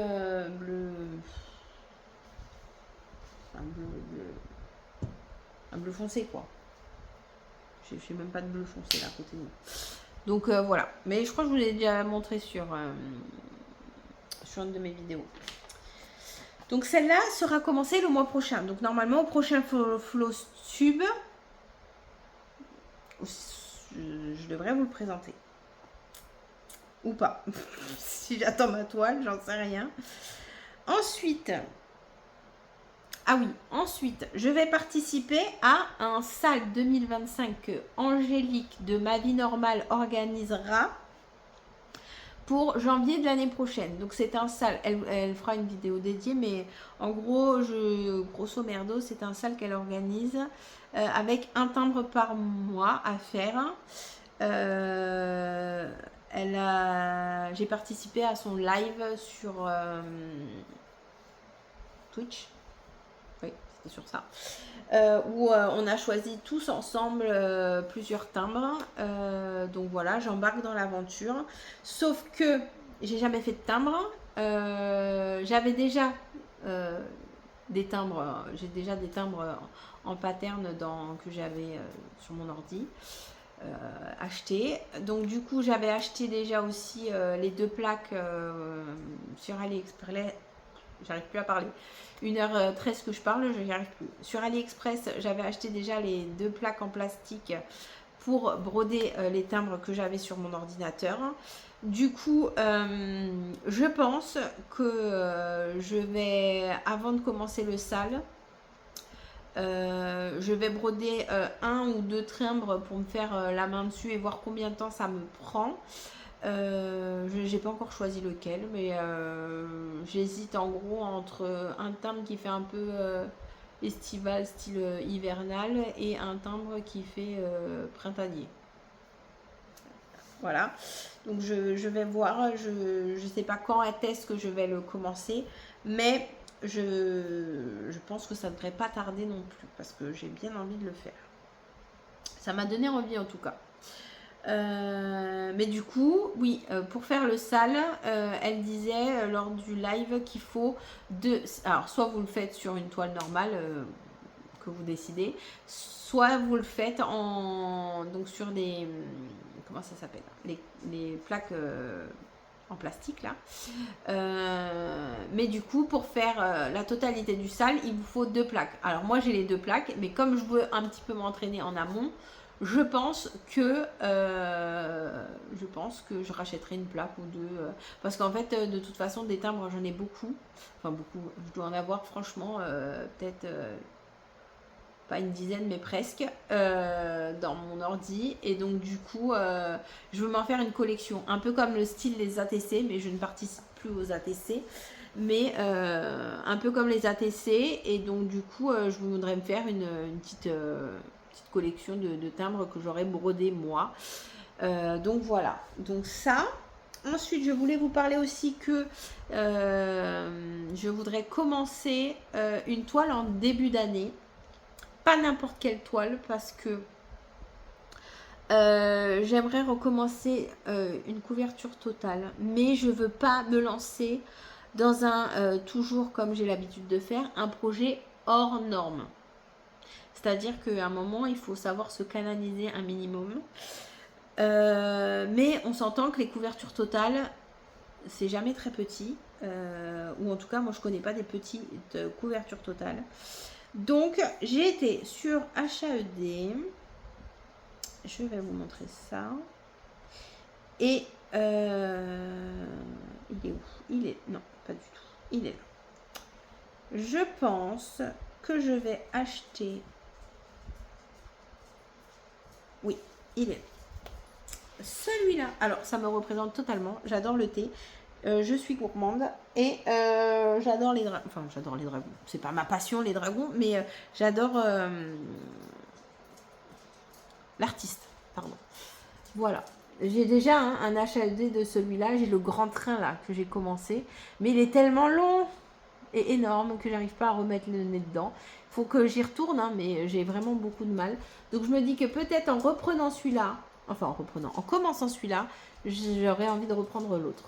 un bleu foncé, quoi. Je n'ai même pas de bleu foncé là à côté de nous. Donc voilà. Mais je crois que je vous l'ai déjà montré sur une de mes vidéos. Donc celle-là sera commencée le mois prochain. Donc normalement au prochain Flostube, je devrais vous le présenter. Ou pas. Si j'attends ma toile, j'en sais rien. Ensuite... Ah oui, ensuite, je vais participer à un SAL 2025 que Angélique de Ma Vie Normale organisera pour janvier de l'année prochaine. Donc c'est un SAL, elle fera une vidéo dédiée, mais en gros, grosso merdo, c'est un SAL qu'elle organise avec un timbre par mois à faire. J'ai participé à son live sur Twitch. Oui, c'était sur ça. Où on a choisi tous ensemble plusieurs timbres. Donc voilà, j'embarque dans l'aventure. Sauf que j'ai jamais fait de timbre. J'avais déjà des timbres. J'ai déjà des timbres en pattern que j'avais sur mon ordi acheté. Donc du coup, j'avais acheté déjà aussi les 2 plaques sur AliExpress. J'arrive plus à parler. 1h13 que je parle, je n'y arrive plus. Sur AliExpress, j'avais acheté déjà les 2 plaques en plastique pour broder les timbres que j'avais sur mon ordinateur. Du coup, je pense que je vais, avant de commencer le SAL, je vais broder 1 ou 2 timbres pour me faire la main dessus et voir combien de temps ça me prend. J'ai pas encore choisi lequel, mais j'hésite en gros entre un timbre qui fait un peu estival, style hivernal, et un timbre qui fait printanier. Voilà, donc je vais voir, je sais pas quand est-ce que je vais le commencer, mais je pense que ça ne devrait pas tarder non plus, parce que j'ai bien envie de le faire. Ça m'a donné envie en tout cas. Mais du coup, oui, pour faire le SAL, elle disait lors du live qu'il faut alors soit vous le faites sur une toile normale que vous décidez, soit vous le faites donc sur des, comment ça s'appelle, les plaques en plastique là. Mais du coup, pour faire la totalité du SAL, il vous faut 2 plaques. Alors moi j'ai les 2 plaques, mais comme je veux un petit peu m'entraîner en amont, je pense que je rachèterai une plaque ou deux. Parce qu'en fait, de toute façon, des timbres, j'en ai beaucoup. Enfin, beaucoup. Je dois en avoir, franchement, peut-être pas une dizaine, mais presque, dans mon ordi. Et donc, du coup, je veux m'en faire une collection. Un peu comme le style des ATC, mais je ne participe plus aux ATC. Mais un peu comme les ATC. Et donc, du coup, je voudrais me faire une petite collection de timbres que j'aurais brodé moi. Donc, voilà. Donc, ça. Ensuite, je voulais vous parler aussi que je voudrais commencer une toile en début d'année. Pas n'importe quelle toile parce que j'aimerais recommencer une couverture totale, mais je veux pas me lancer dans un, toujours comme j'ai l'habitude de faire, un projet hors norme. C'est-à-dire qu'à un moment, il faut savoir se canaliser un minimum. Mais on s'entend que les couvertures totales, c'est jamais très petit. Ou en tout cas, moi, je connais pas des petites couvertures totales. Donc, j'ai été sur HAED. Je vais vous montrer ça. Et il est où? Il est... Non, pas du tout. Il est là. Je pense que je vais acheter... Oui, il est là. Celui-là, alors ça me représente totalement. J'adore le thé. Je suis gourmande et j'adore les dragons. Enfin, j'adore les dragons. C'est pas ma passion, les dragons, mais j'adore l'artiste. Pardon. Voilà. J'ai déjà un HLD de celui-là. J'ai le grand train là que j'ai commencé. Mais il est tellement long et énorme que j'arrive pas à remettre le nez dedans. Il faut que j'y retourne, mais j'ai vraiment beaucoup de mal. Donc je me dis que peut-être en reprenant celui-là, en commençant celui-là, j'aurais envie de reprendre l'autre.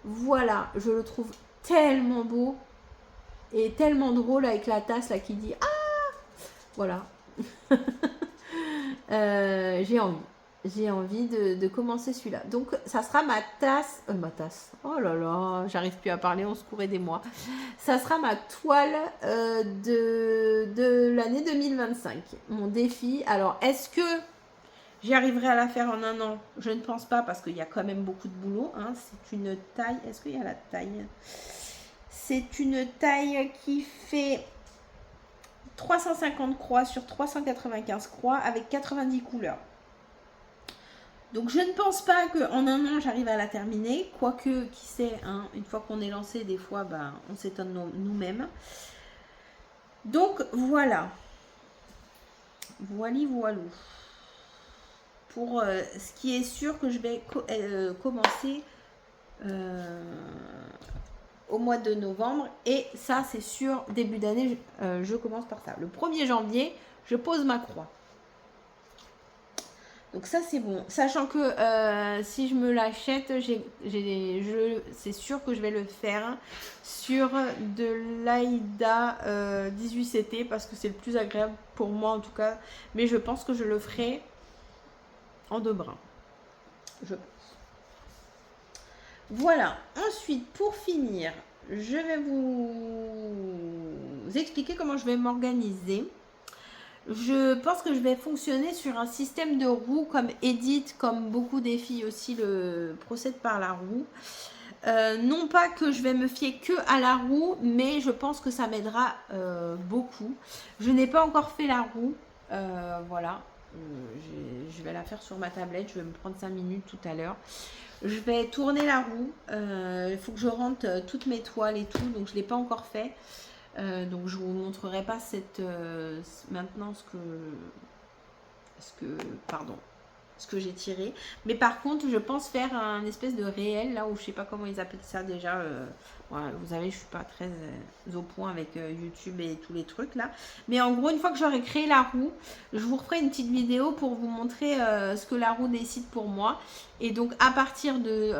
Voilà, je le trouve tellement beau et tellement drôle avec la tasse là qui dit « Ah !» Voilà. J'ai envie de commencer celui-là. Donc, ça sera ma tasse. Oh là là, j'arrive plus à parler, on se courait des mois. Ça sera ma toile de l'année 2025. Mon défi. Alors, est-ce que j'y arriverai à la faire en un an? Je ne pense pas parce qu'il y a quand même beaucoup de boulot. C'est une taille. Est-ce qu'il y a la taille? C'est une taille qui fait 350 croix sur 395 croix avec 90 couleurs. Donc je ne pense pas qu'en un an j'arrive à la terminer, quoique qui sait, une fois qu'on est lancé, des fois on s'étonne nous-mêmes. Donc voilà. Voilou. Pour ce qui est sûr que je vais commencer au mois de novembre, et ça c'est sûr, début d'année je commence par ça. Le 1er janvier, je pose ma croix. Donc ça c'est bon, sachant que si je me l'achète, c'est sûr que je vais le faire sur de l'Aïda 18CT parce que c'est le plus agréable pour moi en tout cas. Mais je pense que je le ferai en 2 brins. Je pense. Voilà, ensuite pour finir, je vais vous expliquer comment je vais m'organiser. Je pense que je vais fonctionner sur un système de roues comme Edith, comme beaucoup des filles aussi le procèdent par la roue. Non pas que je vais me fier que à la roue, mais je pense que ça m'aidera beaucoup. Je n'ai pas encore fait la roue, voilà. Je vais la faire sur ma tablette, je vais me prendre 5 minutes tout à l'heure. Je vais tourner la roue, il faut que je rentre toutes mes toiles et tout, donc je ne l'ai pas encore fait. Donc je vous montrerai pas maintenant ce que j'ai tiré, mais par contre je pense faire un espèce de réel là où je sais pas comment ils appellent ça déjà. Voilà, vous savez, je suis pas très au point avec YouTube et tous les trucs là, mais en gros une fois que j'aurai créé la roue, je vous referai une petite vidéo pour vous montrer ce que la roue décide pour moi. Et donc à partir de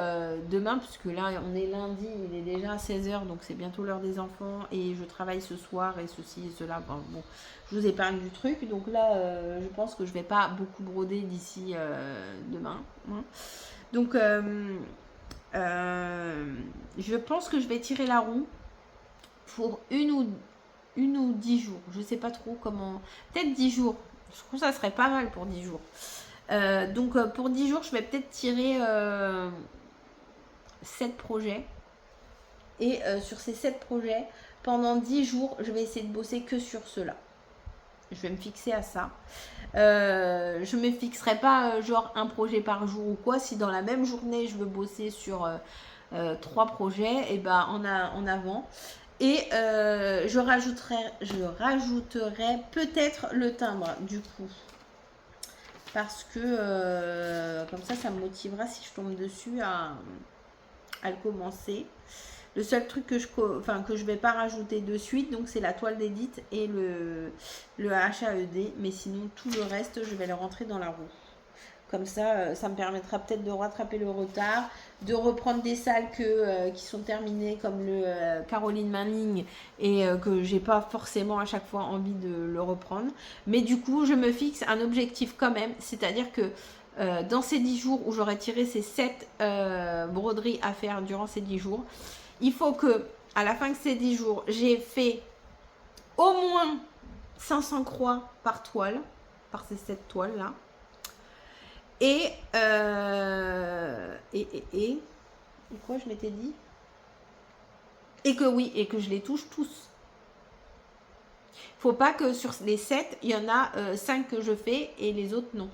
demain, puisque là on est lundi, il est déjà 16h, donc c'est bientôt l'heure des enfants et je travaille ce soir et ceci et cela, bon, je vous épargne du truc. Donc là je pense que je vais pas beaucoup broder d'ici demain, donc je pense que je vais tirer la roue pour une ou 10 jours, je sais pas trop comment, peut-être 10 jours, Je trouve que ça serait pas mal pour 10 jours. Donc pour 10 jours, je vais peut-être tirer 7 projets. Et sur ces 7 projets, pendant 10 jours, je vais essayer de bosser que sur ceux-là. Je vais me fixer à ça. Je ne me fixerai pas genre un projet par jour ou quoi. Si dans la même journée, je veux bosser sur 3 projets, et ben en avant. Et je rajouterai peut-être le timbre du coup. Parce que comme ça me motivera si je tombe dessus à le commencer. Le seul truc que je vais pas rajouter de suite, donc c'est la toile d'édite et le HAED. Mais sinon, tout le reste, je vais le rentrer dans la roue. Comme ça, ça me permettra peut-être de rattraper le retard, de reprendre des salles qui sont terminées, comme le Caroline Manning, et que j'ai pas forcément à chaque fois envie de le reprendre. Mais du coup, je me fixe un objectif quand même, c'est-à-dire que dans ces 10 jours où j'aurai tiré ces 7 broderies à faire durant ces 10 jours, il faut que, à la fin de ces 10 jours, j'ai fait au moins 500 croix par toile, par ces 7 toiles-là. Et quoi je m'étais dit? Et que je les touche tous. Faut pas que sur les 7, il y en a 5 que je fais et les autres non.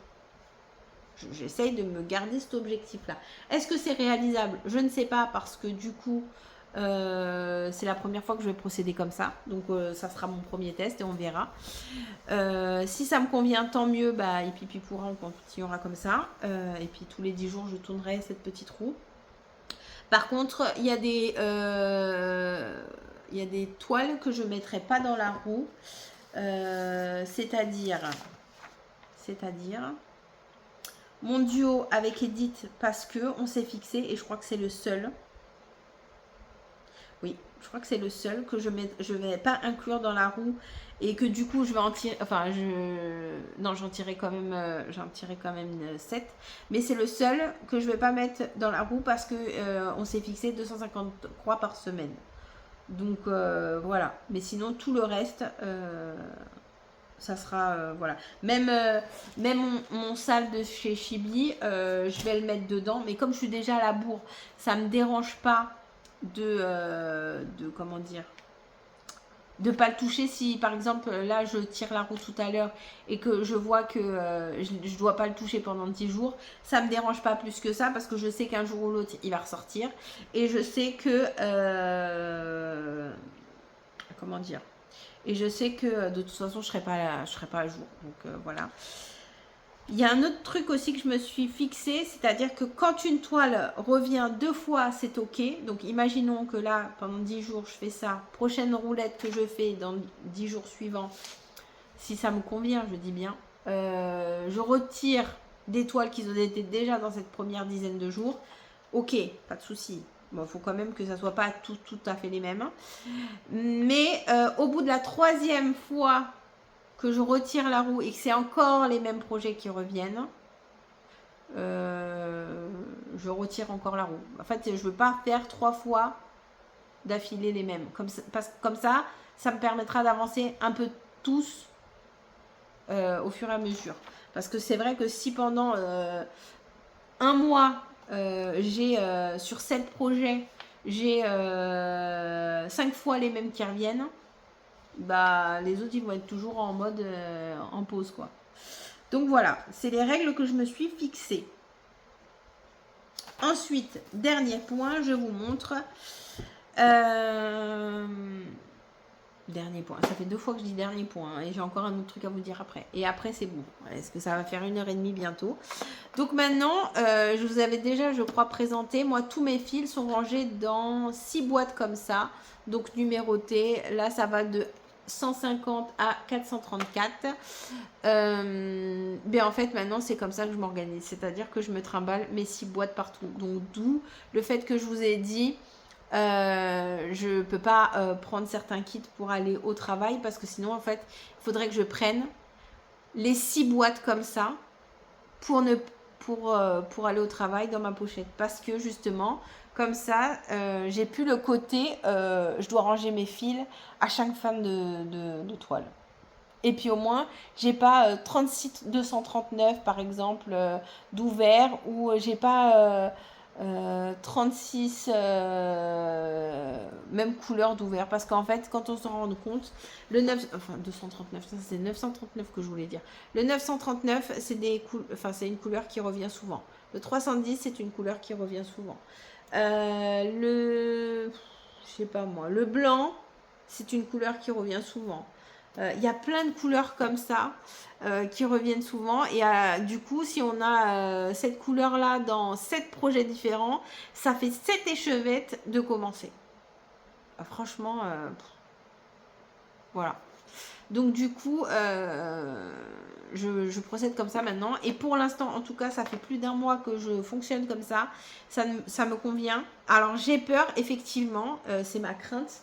J'essaye de me garder cet objectif-là. Est-ce que c'est réalisable? Je ne sais pas, parce que du coup, c'est la première fois que je vais procéder comme ça. Donc, ça sera mon premier test et on verra. Si ça me convient, tant mieux. Bah, et puis pourra, on continuera comme ça. Et puis, tous les 10 jours, je tournerai cette petite roue. Par contre, il y a des toiles que je ne mettrai pas dans la roue. C'est-à-dire mon duo avec Edith, parce que on s'est fixé, et je crois que c'est le seul. Oui, je crois que c'est le seul que je vais pas inclure dans la roue, et que du coup je vais en tirer, enfin j'en tirerai quand même 7, mais c'est le seul que je vais pas mettre dans la roue parce que on s'est fixé 250 croix par semaine. Donc voilà, mais sinon tout le reste ça sera voilà, même mon salle de chez Chibi, je vais le mettre dedans, mais comme je suis déjà à la bourre, ça me dérange pas de comment dire, de pas le toucher. Si par exemple là je tire la roue tout à l'heure et que je vois que je dois pas le toucher pendant 10 jours, ça me dérange pas plus que ça, parce que je sais qu'un jour ou l'autre il va ressortir, et je sais que comment dire, et je sais que de toute façon je serai pas à jour. Donc voilà. Il y a un autre truc aussi que je me suis fixé, c'est-à-dire que quand une toile revient 2 fois, c'est ok. Donc imaginons que là, pendant 10 jours, je fais ça. Prochaine roulette que je fais dans 10 jours suivants, si ça me convient, je dis bien, je retire des toiles qui ont été déjà dans cette première dizaine de jours. Ok, pas de souci. Bon, il faut quand même que ça soit pas tout à fait les mêmes. Mais au bout de la 3e fois que je retire la roue et que c'est encore les mêmes projets qui reviennent, je retire encore la roue. En fait, je veux pas faire 3 fois d'affilée les mêmes. Comme ça, ça me permettra d'avancer un peu tous au fur et à mesure. Parce que c'est vrai que si pendant un mois, j'ai sur 7 projets, j'ai 5 fois les mêmes qui reviennent, bah les autres ils vont être toujours en mode en pause quoi. Donc voilà, c'est les règles que je me suis fixées. Ensuite, dernier point, je vous montre. Dernier point, ça fait 2 fois que je dis dernier point, hein, et j'ai encore un autre truc à vous dire après. Et après c'est bon, est-ce que ça va faire 1h30 bientôt. Donc maintenant, je vous avais déjà, je crois, présenté, moi tous mes fils sont rangés dans 6 boîtes comme ça, donc numérotées. Là ça va de 150 à 434. Mais en fait maintenant c'est comme ça que je m'organise, c'est-à-dire que je me trimballe mes 6 boîtes partout. Donc d'où le fait que je vous ai dit je peux pas prendre certains kits pour aller au travail, parce que sinon en fait il faudrait que je prenne les 6 boîtes comme ça pour aller au travail dans ma pochette, parce que justement comme ça j'ai plus le côté je dois ranger mes fils à chaque fin de toile. Et puis au moins, j'ai pas 36 239 par exemple d'ouvert, ou j'ai pas 36 même couleurs d'ouvert. Parce qu'en fait, quand on s'en rend compte, le 9, enfin 239, ça c'est 939 que je voulais dire. Le 939, c'est une couleur qui revient souvent. Le 310, c'est une couleur qui revient souvent. Je sais pas moi, le blanc, c'est une couleur qui revient souvent. Il y a plein de couleurs comme ça qui reviennent souvent. Et du coup, si on a cette couleur-là dans 7 projets différents, ça fait 7 échevettes de commencer. Franchement, voilà. Donc du coup, je procède comme ça maintenant. Et pour l'instant, en tout cas, ça fait plus d'un mois que je fonctionne comme ça. Ça me convient. Alors j'ai peur, effectivement, c'est ma crainte.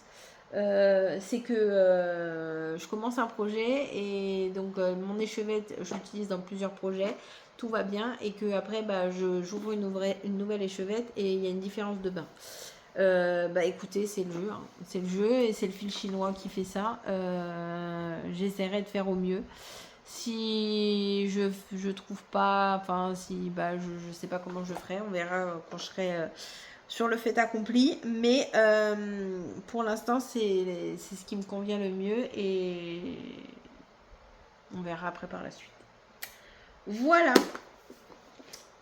C'est que je commence un projet et donc mon échevette, je l'utilise dans plusieurs projets, tout va bien, et que après j'ouvre une nouvelle échevette et il y a une différence de bain. Écoutez, c'est le jeu, hein. C'est le jeu et c'est le fil chinois qui fait ça. J'essaierai de faire au mieux. Si je trouve pas, enfin si je sais pas comment je ferai, on verra quand je serai sur le fait accompli, mais pour l'instant c'est ce qui me convient le mieux et on verra après par la suite. Voilà,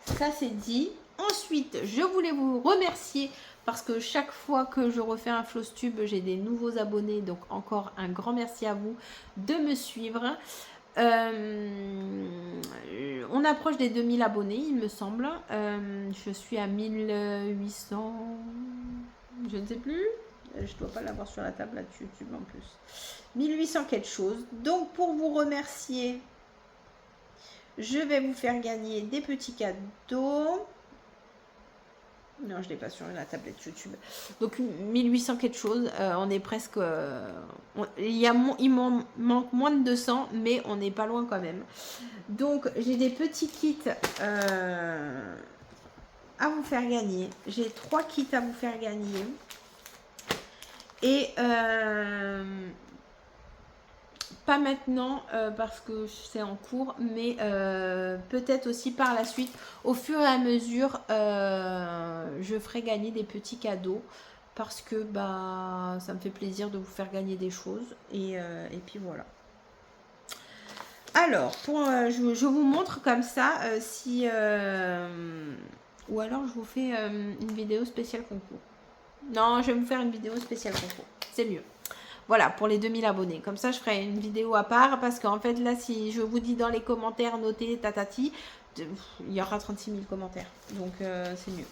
ça c'est dit. Ensuite, je voulais vous remercier parce que chaque fois que je refais un Flosstube, j'ai des nouveaux abonnés, donc encore un grand merci à vous de me suivre. On approche des 2000 abonnés, il me semble. Je suis à 1800, je ne sais plus. Je dois pas l'avoir sur la table là dessus YouTube en plus. 1800 quelque chose. Donc pour vous remercier, je vais vous faire gagner des petits cadeaux. Non, je ne l'ai pas sur la tablette YouTube. Donc 1800 quelque chose. On est presque... il m'en manque moins de 200, mais on n'est pas loin quand même. Donc j'ai des petits kits à vous faire gagner. J'ai 3 kits à vous faire gagner. Et pas maintenant parce que c'est en cours, mais peut-être aussi par la suite, au fur et à mesure, je ferai gagner des petits cadeaux parce que ça me fait plaisir de vous faire gagner des choses et puis voilà. Alors, je vous montre comme ça si ou alors je vous fais une vidéo spéciale concours. Non, je vais vous faire une vidéo spéciale concours, c'est mieux. Voilà, pour les 2000 abonnés. Comme ça, je ferai une vidéo à part. Parce qu'en fait, là, si je vous dis dans les commentaires, notez tatati, il y aura 36 000 commentaires. Donc, c'est mieux.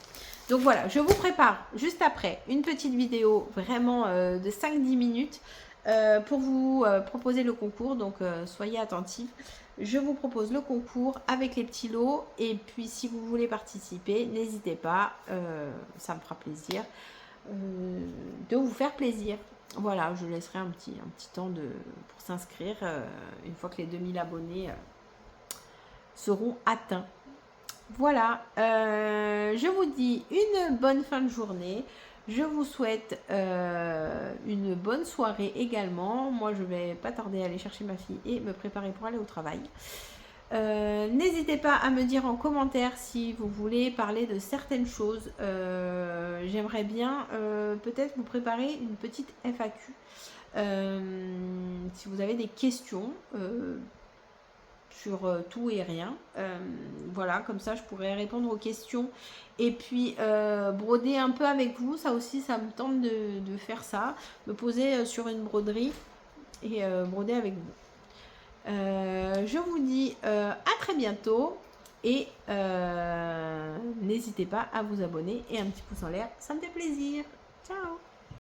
Donc, voilà, je vous prépare juste après une petite vidéo vraiment de 5-10 minutes pour vous proposer le concours. Donc, soyez attentifs. Je vous propose le concours avec les petits lots. Et puis, si vous voulez participer, n'hésitez pas. Ça me fera plaisir de vous faire plaisir. Voilà, je laisserai un petit temps pour s'inscrire une fois que les 2000 abonnés seront atteints. Voilà, je vous dis une bonne fin de journée. Je vous souhaite une bonne soirée également. Moi, je vais pas tarder à aller chercher ma fille et me préparer pour aller au travail. N'hésitez pas à me dire en commentaire si vous voulez parler de certaines choses. J'aimerais bien peut-être vous préparer une petite FAQ si vous avez des questions sur tout et rien. Voilà, comme ça je pourrais répondre aux questions et puis broder un peu avec vous. Ça aussi, ça me tente de faire ça, me poser sur une broderie et broder avec vous. Je vous dis à très bientôt et n'hésitez pas à vous abonner et un petit pouce en l'air, ça me fait plaisir. Ciao!